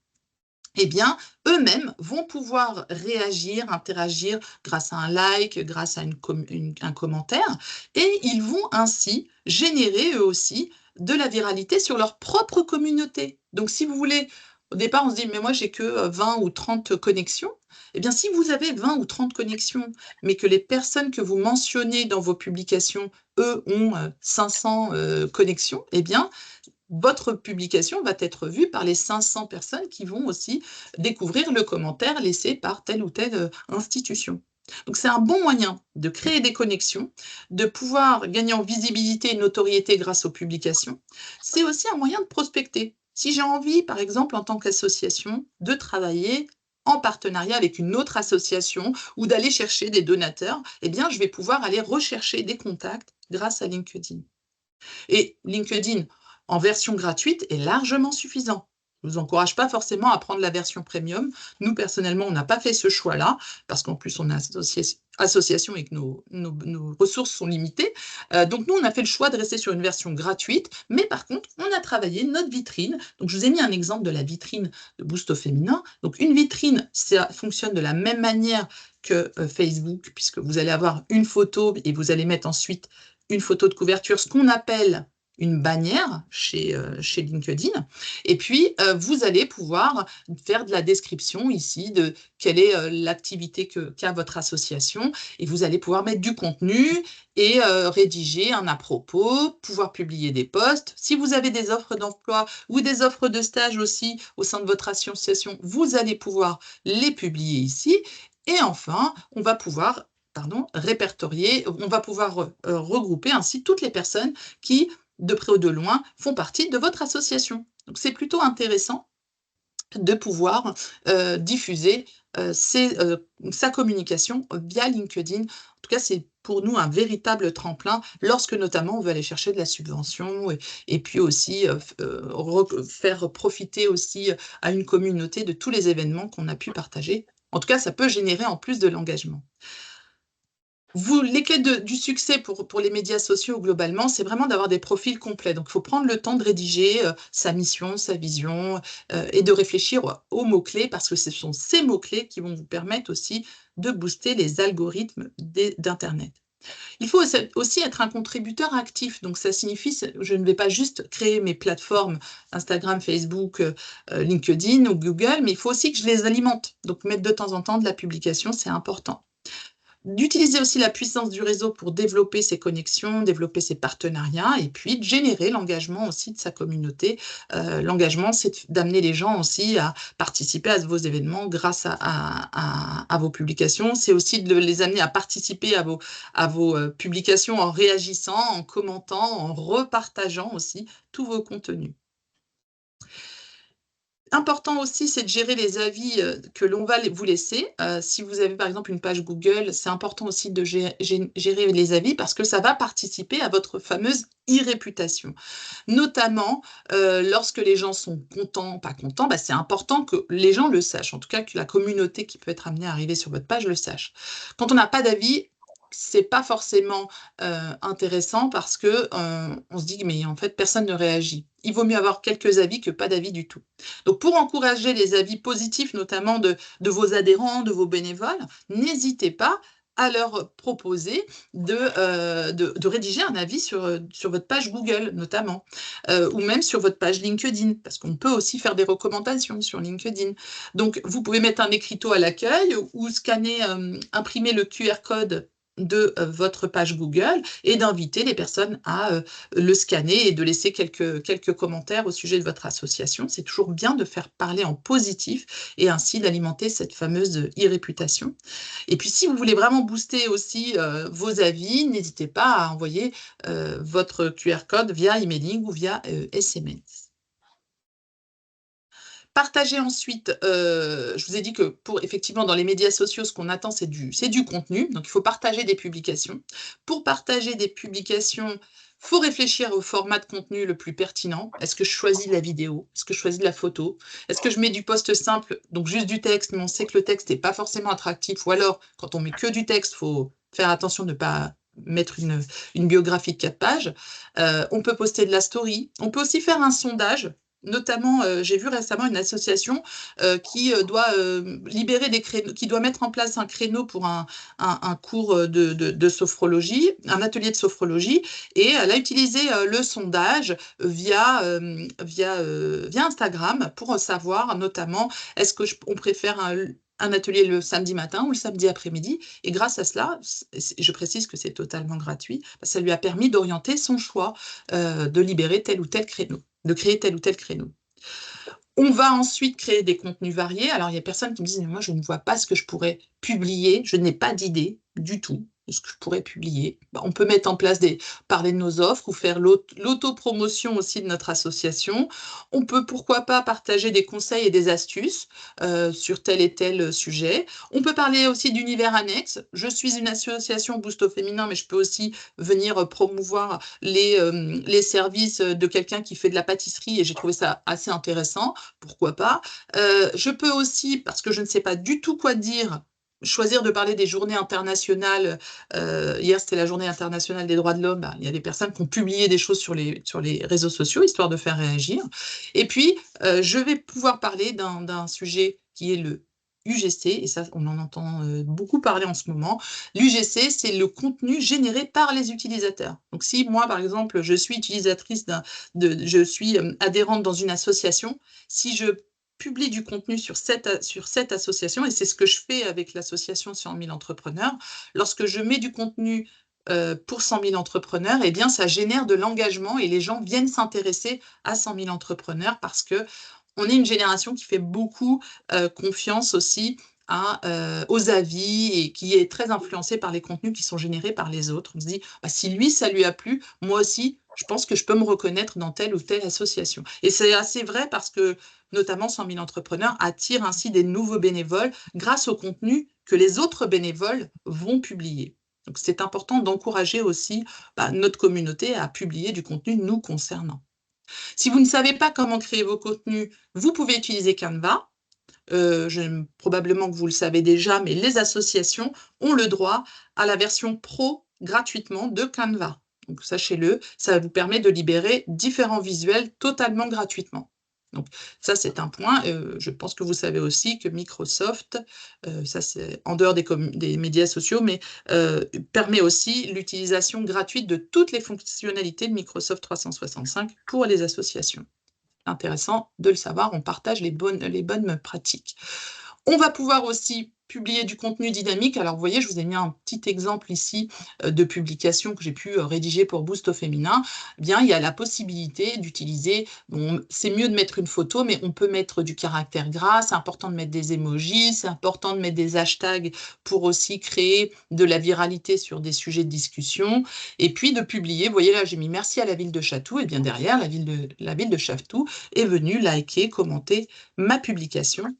eh bien, eux-mêmes vont pouvoir réagir, interagir grâce à un like, grâce à un commentaire, et ils vont ainsi générer eux aussi de la viralité sur leur propre communauté. Donc, si vous voulez, au départ, on se dit, mais moi, j'ai que 20 ou 30 connexions. Eh bien, si vous avez 20 ou 30 connexions, mais que les personnes que vous mentionnez dans vos publications, eux, ont 500 connexions, eh bien, votre publication va être vue par les 500 personnes qui vont aussi découvrir le commentaire laissé par telle ou telle institution. Donc, c'est un bon moyen de créer des connexions, de pouvoir gagner en visibilité et notoriété grâce aux publications. C'est aussi un moyen de prospecter. Si j'ai envie, par exemple, en tant qu'association, de travailler en partenariat avec une autre association ou d'aller chercher des donateurs, eh bien, je vais pouvoir aller rechercher des contacts grâce à LinkedIn. Et LinkedIn, en version gratuite, est largement suffisant. Je ne vous encourage pas forcément à prendre la version premium. Nous, personnellement, on n'a pas fait ce choix-là, parce qu'en plus, on est association et que nos ressources sont limitées. Donc, nous, on a fait le choix de rester sur une version gratuite, mais par contre, on a travaillé notre vitrine. Donc, je vous ai mis un exemple de la vitrine de Boost au féminin. Donc, une vitrine, ça fonctionne de la même manière que Facebook, puisque vous allez avoir une photo et vous allez mettre ensuite une photo de couverture, ce qu'on appelle une bannière chez LinkedIn. Et puis, vous allez pouvoir faire de la description ici de quelle est l'activité qu'a votre association. Et vous allez pouvoir mettre du contenu et rédiger un à propos, pouvoir publier des posts. Si vous avez des offres d'emploi ou des offres de stage aussi au sein de votre association, vous allez pouvoir les publier ici. Et enfin, on va pouvoir répertorier, on va pouvoir regrouper ainsi toutes les personnes qui, de près ou de loin, font partie de votre association. Donc, c'est plutôt intéressant de pouvoir diffuser sa communication via LinkedIn. En tout cas, c'est pour nous un véritable tremplin lorsque notamment on veut aller chercher de la subvention et puis aussi faire profiter aussi à une communauté de tous les événements qu'on a pu partager. En tout cas, ça peut générer en plus de l'engagement. Les clés du succès pour les médias sociaux globalement, c'est vraiment d'avoir des profils complets. Donc, il faut prendre le temps de rédiger sa mission, sa vision et de réfléchir aux mots-clés parce que ce sont ces mots-clés qui vont vous permettre aussi de booster les algorithmes d'Internet. Il faut aussi être un contributeur actif. Donc, ça signifie que je ne vais pas juste créer mes plateformes Instagram, Facebook, LinkedIn ou Google, mais il faut aussi que je les alimente. Donc, mettre de temps en temps de la publication, c'est important. d'utiliser aussi la puissance du réseau pour développer ses connexions, développer ses partenariats et puis de générer l'engagement aussi de sa communauté. L'engagement, c'est d'amener les gens aussi à participer à vos événements grâce à vos publications. C'est aussi de les amener à participer à vos publications en réagissant, en commentant, en repartageant aussi tous vos contenus. Important aussi, c'est de gérer les avis que l'on va vous laisser. Si vous avez par exemple une page Google, c'est important aussi de gérer les avis parce que ça va participer à votre fameuse e-réputation. Notamment, lorsque les gens sont contents, pas contents, c'est important que les gens le sachent, en tout cas que la communauté qui peut être amenée à arriver sur votre page le sache. Quand on n'a pas d'avis, c'est pas forcément intéressant parce que on se dit mais en fait personne ne réagit. Il vaut mieux avoir quelques avis que pas d'avis du tout. Donc pour encourager les avis positifs, notamment de vos adhérents, de vos bénévoles, n'hésitez pas à leur proposer de rédiger un avis sur votre page Google, notamment, ou même sur votre page LinkedIn, parce qu'on peut aussi faire des recommandations sur LinkedIn. Donc, vous pouvez mettre un écriteau à l'accueil ou scanner, imprimer le QR code de votre page Google et d'inviter les personnes à le scanner et de laisser quelques commentaires au sujet de votre association. C'est toujours bien de faire parler en positif et ainsi d'alimenter cette fameuse e-réputation. Et puis, si vous voulez vraiment booster aussi vos avis, n'hésitez pas à envoyer votre QR code via emailing ou via SMS. Partagez ensuite, je vous ai dit que effectivement, dans les médias sociaux, ce qu'on attend, c'est du contenu. Donc, il faut partager des publications. Pour partager des publications, il faut réfléchir au format de contenu le plus pertinent. Est-ce que je choisis de la vidéo? Est-ce que je choisis de la photo? Est-ce que je mets du post simple, donc juste du texte, mais on sait que le texte n'est pas forcément attractif? Ou alors, quand on met que du texte, il faut faire attention de ne pas mettre une biographie de 4 pages. On peut poster de la story. On peut aussi faire un sondage. Notamment, j'ai vu récemment une association qui doit libérer des créneaux, qui doit mettre en place un créneau pour un cours de sophrologie, un atelier de sophrologie, et elle a utilisé le sondage via Instagram pour savoir notamment est-ce qu'on préfère un atelier le samedi matin ou le samedi après-midi. Et grâce à cela, je précise que c'est totalement gratuit, ça lui a permis d'orienter son choix de libérer tel ou tel créneau, de créer tel ou tel créneau. On va ensuite créer des contenus variés. Alors, il y a personne qui me dit, mais moi, je ne vois pas ce que je pourrais publier. Je n'ai pas d'idée du tout de ce que je pourrais publier. On peut mettre en place parler de nos offres ou faire l'autopromotion aussi de notre association. On peut, pourquoi pas, partager des conseils et des astuces sur tel et tel sujet. On peut parler aussi d'univers annexe. Je suis une association Boost au féminin, mais je peux aussi venir promouvoir les services de quelqu'un qui fait de la pâtisserie et j'ai trouvé ça assez intéressant. Pourquoi pas. Je peux aussi, parce que je ne sais pas du tout quoi dire, choisir de parler des journées internationales. Hier, c'était la journée internationale des droits de l'homme. Il y a des personnes qui ont publié des choses sur les réseaux sociaux, histoire de faire réagir. Et puis, je vais pouvoir parler d'un sujet qui est le UGC, et ça, on en entend beaucoup parler en ce moment. L'UGC, c'est le contenu généré par les utilisateurs. Donc, si moi, par exemple, je suis utilisatrice je suis adhérente dans une association, si je publie du contenu sur cette association, et c'est ce que je fais avec l'association 100 000 entrepreneurs, lorsque je mets du contenu pour 100 000 entrepreneurs, eh bien, ça génère de l'engagement et les gens viennent s'intéresser à 100 000 entrepreneurs parce qu'on est une génération qui fait beaucoup confiance aussi aux avis et qui est très influencée par les contenus qui sont générés par les autres. On se dit, si lui, ça lui a plu, moi aussi, je pense que je peux me reconnaître dans telle ou telle association. Et c'est assez vrai parce que, notamment, 100 000 entrepreneurs attirent ainsi des nouveaux bénévoles grâce au contenu que les autres bénévoles vont publier. Donc, c'est important d'encourager aussi notre communauté à publier du contenu nous concernant. Si vous ne savez pas comment créer vos contenus, vous pouvez utiliser Canva. Probablement que vous le savez déjà, mais les associations ont le droit à la version pro gratuitement de Canva. Donc, sachez-le, ça vous permet de libérer différents visuels totalement gratuitement. Donc, ça, c'est un point. Je pense que vous savez aussi que Microsoft, ça c'est en dehors des médias sociaux, mais permet aussi l'utilisation gratuite de toutes les fonctionnalités de Microsoft 365 pour les associations. Intéressant de le savoir, on partage les bonnes pratiques. On va pouvoir aussi publier du contenu dynamique. Alors, vous voyez, je vous ai mis un petit exemple ici de publication que j'ai pu rédiger pour Boost au féminin. Eh bien, il y a la possibilité d'utiliser, bon, c'est mieux de mettre une photo, mais on peut mettre du caractère gras, c'est important de mettre des emojis, c'est important de mettre des hashtags pour aussi créer de la viralité sur des sujets de discussion, et puis de publier. Vous voyez là, j'ai mis merci à la ville de Chatou, et bien derrière, la ville de Chatou est venue liker, commenter ma publication,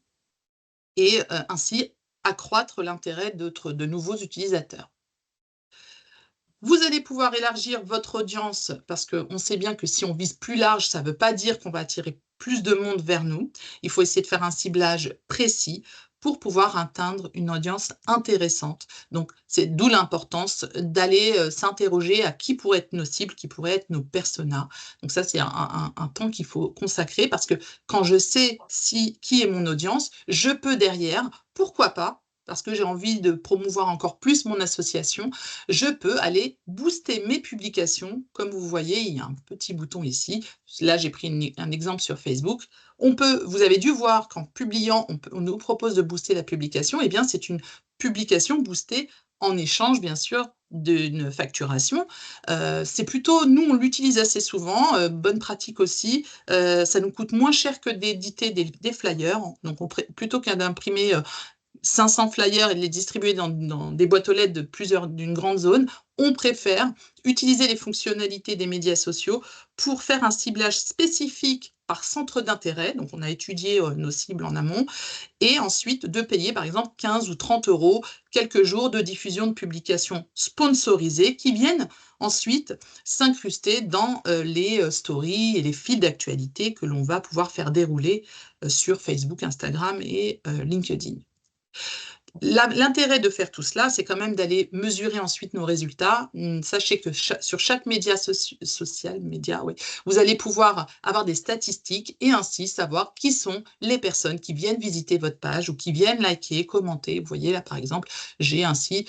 et ainsi accroître l'intérêt de nouveaux utilisateurs. Vous allez pouvoir élargir votre audience parce qu'on sait bien que si on vise plus large, ça ne veut pas dire qu'on va attirer plus de monde vers nous. Il faut essayer de faire un ciblage précis pour pouvoir atteindre une audience intéressante. Donc, c'est d'où l'importance d'aller s'interroger à qui pourraient être nos cibles, qui pourraient être nos personas. Donc ça, c'est un temps qu'il faut consacrer parce que quand je sais qui est mon audience, je peux derrière, pourquoi pas, parce que j'ai envie de promouvoir encore plus mon association, je peux aller booster mes publications. Comme vous voyez, il y a un petit bouton ici. Là, j'ai pris un exemple sur Facebook. Vous avez dû voir qu'en publiant, on nous propose de booster la publication. Eh bien, c'est une publication boostée en échange, bien sûr, d'une facturation. C'est plutôt, nous, on l'utilise assez souvent, bonne pratique aussi. Ça nous coûte moins cher que d'éditer des flyers. Donc, plutôt qu'à d'imprimer 500 flyers et de les distribuer dans des boîtes aux lettres d'une grande zone, on préfère utiliser les fonctionnalités des médias sociaux pour faire un ciblage spécifique par centre d'intérêt. Donc, on a étudié nos cibles en amont, et ensuite de payer par exemple 15 ou 30 euros quelques jours de diffusion de publications sponsorisées qui viennent ensuite s'incruster dans les stories et les fils d'actualité que l'on va pouvoir faire dérouler sur Facebook, Instagram et LinkedIn. L'intérêt de faire tout cela, c'est quand même d'aller mesurer ensuite nos résultats. Sachez que sur chaque média social, vous allez pouvoir avoir des statistiques et ainsi savoir qui sont les personnes qui viennent visiter votre page ou qui viennent liker, commenter. Vous voyez là, par exemple, j'ai ainsi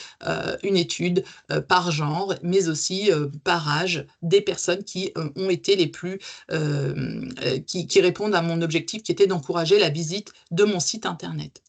une étude par genre, mais aussi par âge, des personnes qui ont été les plus, qui répondent à mon objectif qui était d'encourager la visite de mon site internet.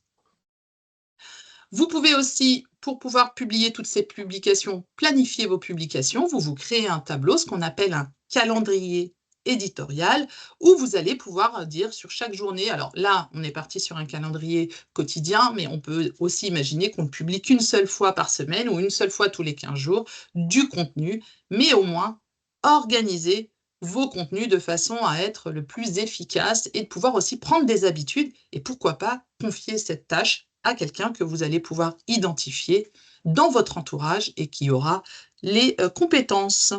Vous pouvez aussi, pour pouvoir publier toutes ces publications, planifier vos publications. Vous créez un tableau, ce qu'on appelle un calendrier éditorial, où vous allez pouvoir dire sur chaque journée, alors là, on est parti sur un calendrier quotidien, mais on peut aussi imaginer qu'on ne publie qu'une seule fois par semaine ou une seule fois tous les 15 jours du contenu, mais au moins organiser vos contenus de façon à être le plus efficace et de pouvoir aussi prendre des habitudes et pourquoi pas confier cette tâche à quelqu'un que vous allez pouvoir identifier dans votre entourage et qui aura les compétences.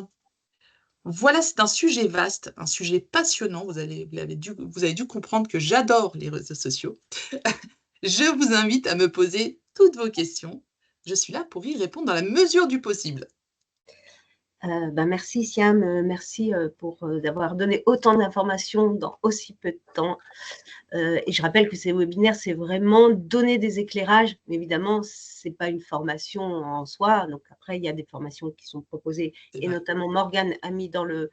Voilà, c'est un sujet vaste, un sujet passionnant. Vous avez dû comprendre que j'adore les réseaux sociaux. Je vous invite à me poser toutes vos questions. Je suis là pour y répondre dans la mesure du possible. Merci Siam, merci pour d'avoir donné autant d'informations dans aussi peu de temps. Et je rappelle que ces webinaires, c'est vraiment donner des éclairages. Mais évidemment, ce n'est pas une formation en soi. Donc après, il y a des formations qui sont proposées. Et notamment, Morgane a mis dans le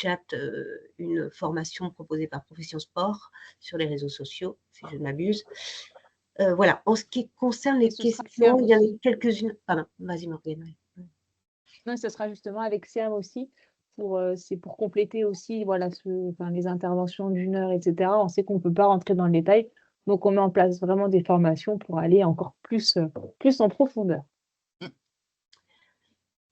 chat une formation proposée par Profession Sport sur les réseaux sociaux, si je ne m'abuse. Voilà, en ce qui concerne les questions, il y en a quelques-unes. Pardon, vas-y Morgane. Non, ce sera justement avec Siam aussi. C'est pour compléter aussi voilà, les interventions d'1 heure, etc. On sait qu'on ne peut pas rentrer dans le détail. Donc, on met en place vraiment des formations pour aller encore plus en profondeur.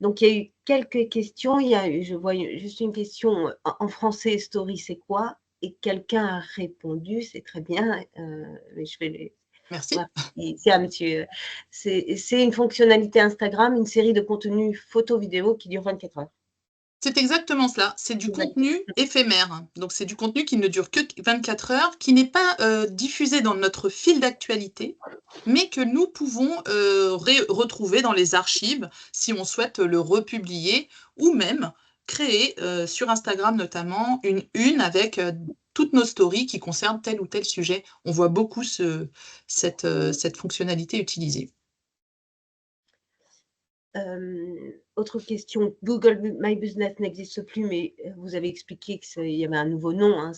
Donc, il y a eu quelques questions. Je vois juste une question en français, story, c'est quoi? Et quelqu'un a répondu, c'est très bien. Mais je vais les... Merci. C'est une fonctionnalité Instagram, une série de contenus photo-vidéo qui dure 24 heures. C'est exactement cela. C'est du contenu éphémère. Donc, c'est du contenu qui ne dure que 24 heures, qui n'est pas diffusé dans notre fil d'actualité, mais que nous pouvons retrouver dans les archives si on souhaite le republier ou même créer sur Instagram notamment une avec toutes nos stories qui concernent tel ou tel sujet. On voit beaucoup cette fonctionnalité utilisée. Autre question, Google My Business n'existe plus, mais vous avez expliqué qu'il y avait un nouveau nom. Hein,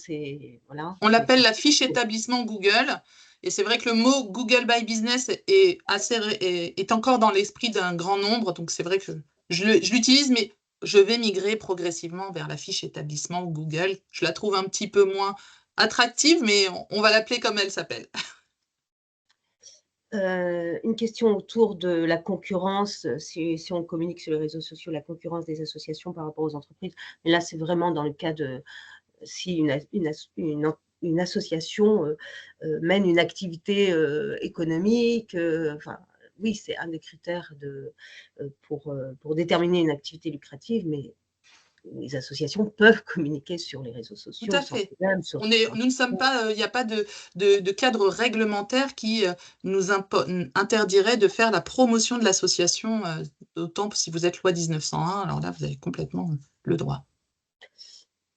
voilà, On l'appelle la fiche établissement Google. Et c'est vrai que le mot Google by Business est encore dans l'esprit d'un grand nombre. Donc, c'est vrai que je l'utilise, mais je vais migrer progressivement vers la fiche établissement Google. Je la trouve un petit peu moins attractive, mais on va l'appeler comme elle s'appelle. Une question autour de la concurrence, si on communique sur les réseaux sociaux, la concurrence des associations par rapport aux entreprises. Mais là, c'est vraiment dans le cas de si une association mène une activité économique. Enfin, oui, c'est un des critères pour déterminer une activité lucrative, mais les associations peuvent communiquer sur les réseaux sociaux. Tout à fait. Problème, Nous ne sommes pas, il n'y a pas de cadre réglementaire qui nous interdirait de faire la promotion de l'association, d'autant si vous êtes loi 1901, alors là, vous avez complètement le droit.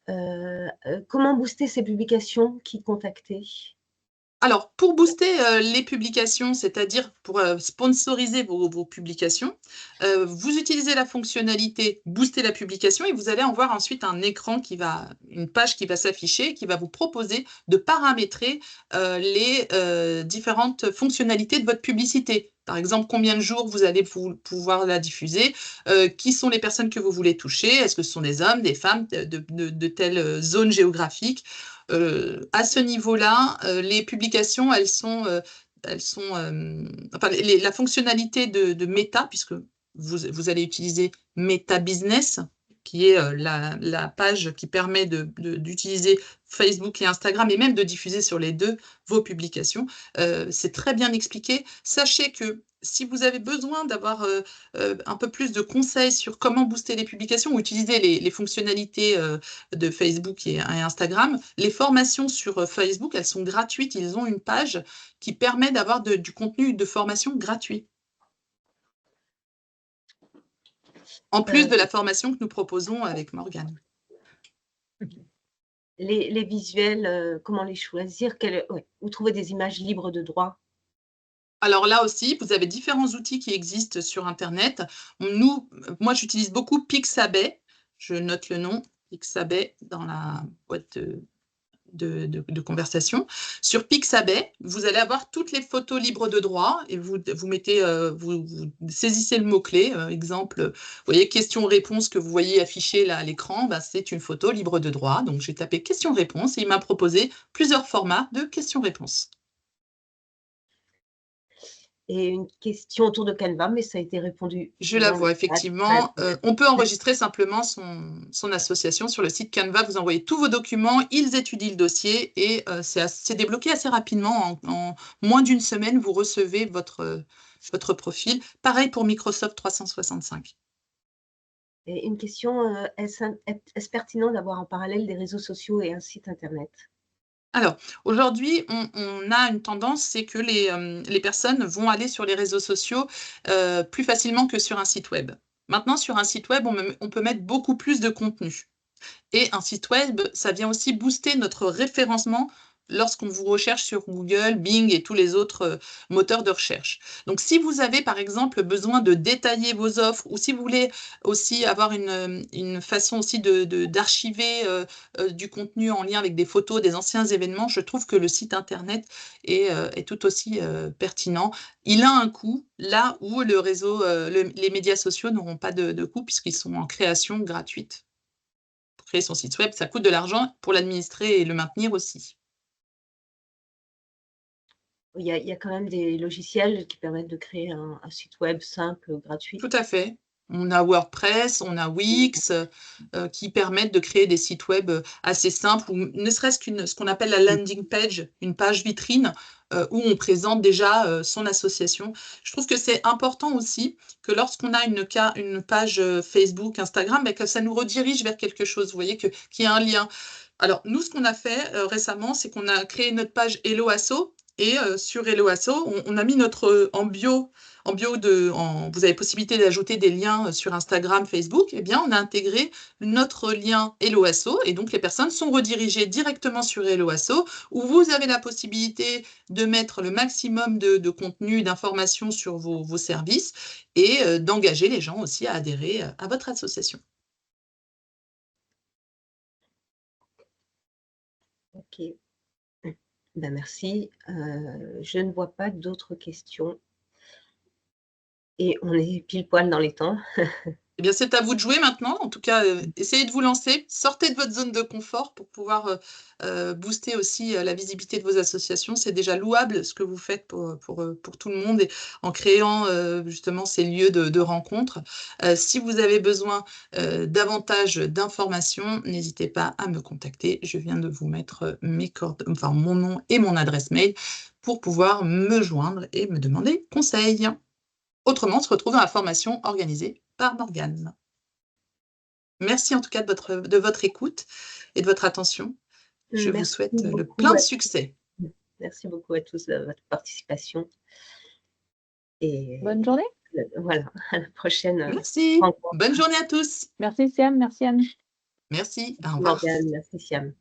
Comment booster ces publications? Qui contacter? Alors, pour booster les publications, c'est-à-dire pour sponsoriser vos publications, vous utilisez la fonctionnalité booster la publication et vous allez en voir ensuite une page qui va s'afficher, qui va vous proposer de paramétrer les différentes fonctionnalités de votre publicité. Par exemple, combien de jours vous allez pouvoir la diffuser, qui sont les personnes que vous voulez toucher, est-ce que ce sont des hommes, des femmes de telle zone géographique. À ce niveau-là, les publications, enfin, la fonctionnalité de Meta, puisque vous allez utiliser Meta Business, qui est la page qui permet d'utiliser Facebook et Instagram et même de diffuser sur les deux vos publications. C'est très bien expliqué. Sachez que si vous avez besoin d'avoir un peu plus de conseils sur comment booster les publications ou utiliser les fonctionnalités de Facebook et Instagram, les formations sur Facebook, elles sont gratuites. Ils ont une page qui permet d'avoir du contenu de formation gratuit. En plus de la formation que nous proposons avec Morgane. Les visuels, comment les choisir? Vous trouvez des images libres de droit? Alors là aussi, vous avez différents outils qui existent sur Internet. Moi, j'utilise beaucoup Pixabay. Je note le nom, Pixabay, dans la boîte de conversation. Sur Pixabay, vous allez avoir toutes les photos libres de droit et vous saisissez le mot-clé. Exemple, vous voyez question-réponse que vous voyez affiché là à l'écran, c'est une photo libre de droit. Donc, j'ai tapé question-réponse et il m'a proposé plusieurs formats de questions-réponses. Et une question autour de Canva, mais ça a été répondu. Je la vois, effectivement. On peut enregistrer simplement son association sur le site Canva. Vous envoyez tous vos documents, ils étudient le dossier et c'est débloqué assez rapidement. En moins d'une semaine, vous recevez votre profil. Pareil pour Microsoft 365. Et une question, est-ce pertinent d'avoir en parallèle des réseaux sociaux et un site Internet? Alors, aujourd'hui, on a une tendance, c'est que les personnes vont aller sur les réseaux sociaux plus facilement que sur un site web. Maintenant, sur un site web, on peut mettre beaucoup plus de contenu. Et un site web, ça vient aussi booster notre référencement lorsqu'on vous recherche sur Google, Bing et tous les autres moteurs de recherche. Donc, si vous avez, par exemple, besoin de détailler vos offres ou si vous voulez aussi avoir une façon aussi d'archiver du contenu en lien avec des photos, des anciens événements, je trouve que le site Internet est tout aussi pertinent. Il a un coût, là où les médias sociaux n'auront pas de coût puisqu'ils sont en création gratuite. Pour créer son site web, ça coûte de l'argent pour l'administrer et le maintenir aussi. Il y a quand même des logiciels qui permettent de créer un site web simple, gratuit. Tout à fait. On a WordPress, on a Wix, qui permettent de créer des sites web assez simples, ou ne serait-ce ce qu'on appelle la landing page, une page vitrine, où on présente déjà son association. Je trouve que c'est important aussi que lorsqu'on a une page Facebook, Instagram, que ça nous redirige vers quelque chose, vous voyez, qu'il y a un lien. Alors, nous, ce qu'on a fait récemment, c'est qu'on a créé notre page Hello Asso, Et sur Hello Asso, on a mis en bio, vous avez possibilité d'ajouter des liens sur Instagram, Facebook. Eh bien, on a intégré notre lien Hello Asso et donc les personnes sont redirigées directement sur Hello Asso où vous avez la possibilité de mettre le maximum de contenu, d'informations sur vos services et d'engager les gens aussi à adhérer à votre association. Ok. Ben, merci. Je ne vois pas d'autres questions. Et on est pile poil dans les temps. Eh bien, c'est à vous de jouer maintenant. En tout cas, essayez de vous lancer. Sortez de votre zone de confort pour pouvoir booster aussi la visibilité de vos associations. C'est déjà louable ce que vous faites pour tout le monde et en créant justement ces lieux de rencontre. Si vous avez besoin davantage d'informations, n'hésitez pas à me contacter. Je viens de vous mettre mon nom et mon adresse mail pour pouvoir me joindre et me demander conseil. Autrement, on se retrouve dans la formation organisée par Morgane. Merci en tout cas de votre écoute et de votre attention. Je vous souhaite plein de succès. Merci beaucoup à tous de votre participation. Et Bonne journée. Voilà, à la prochaine. Merci. Bonne journée à tous. Merci Siam, merci Anne. Merci. Au revoir. Morgane, merci Siam.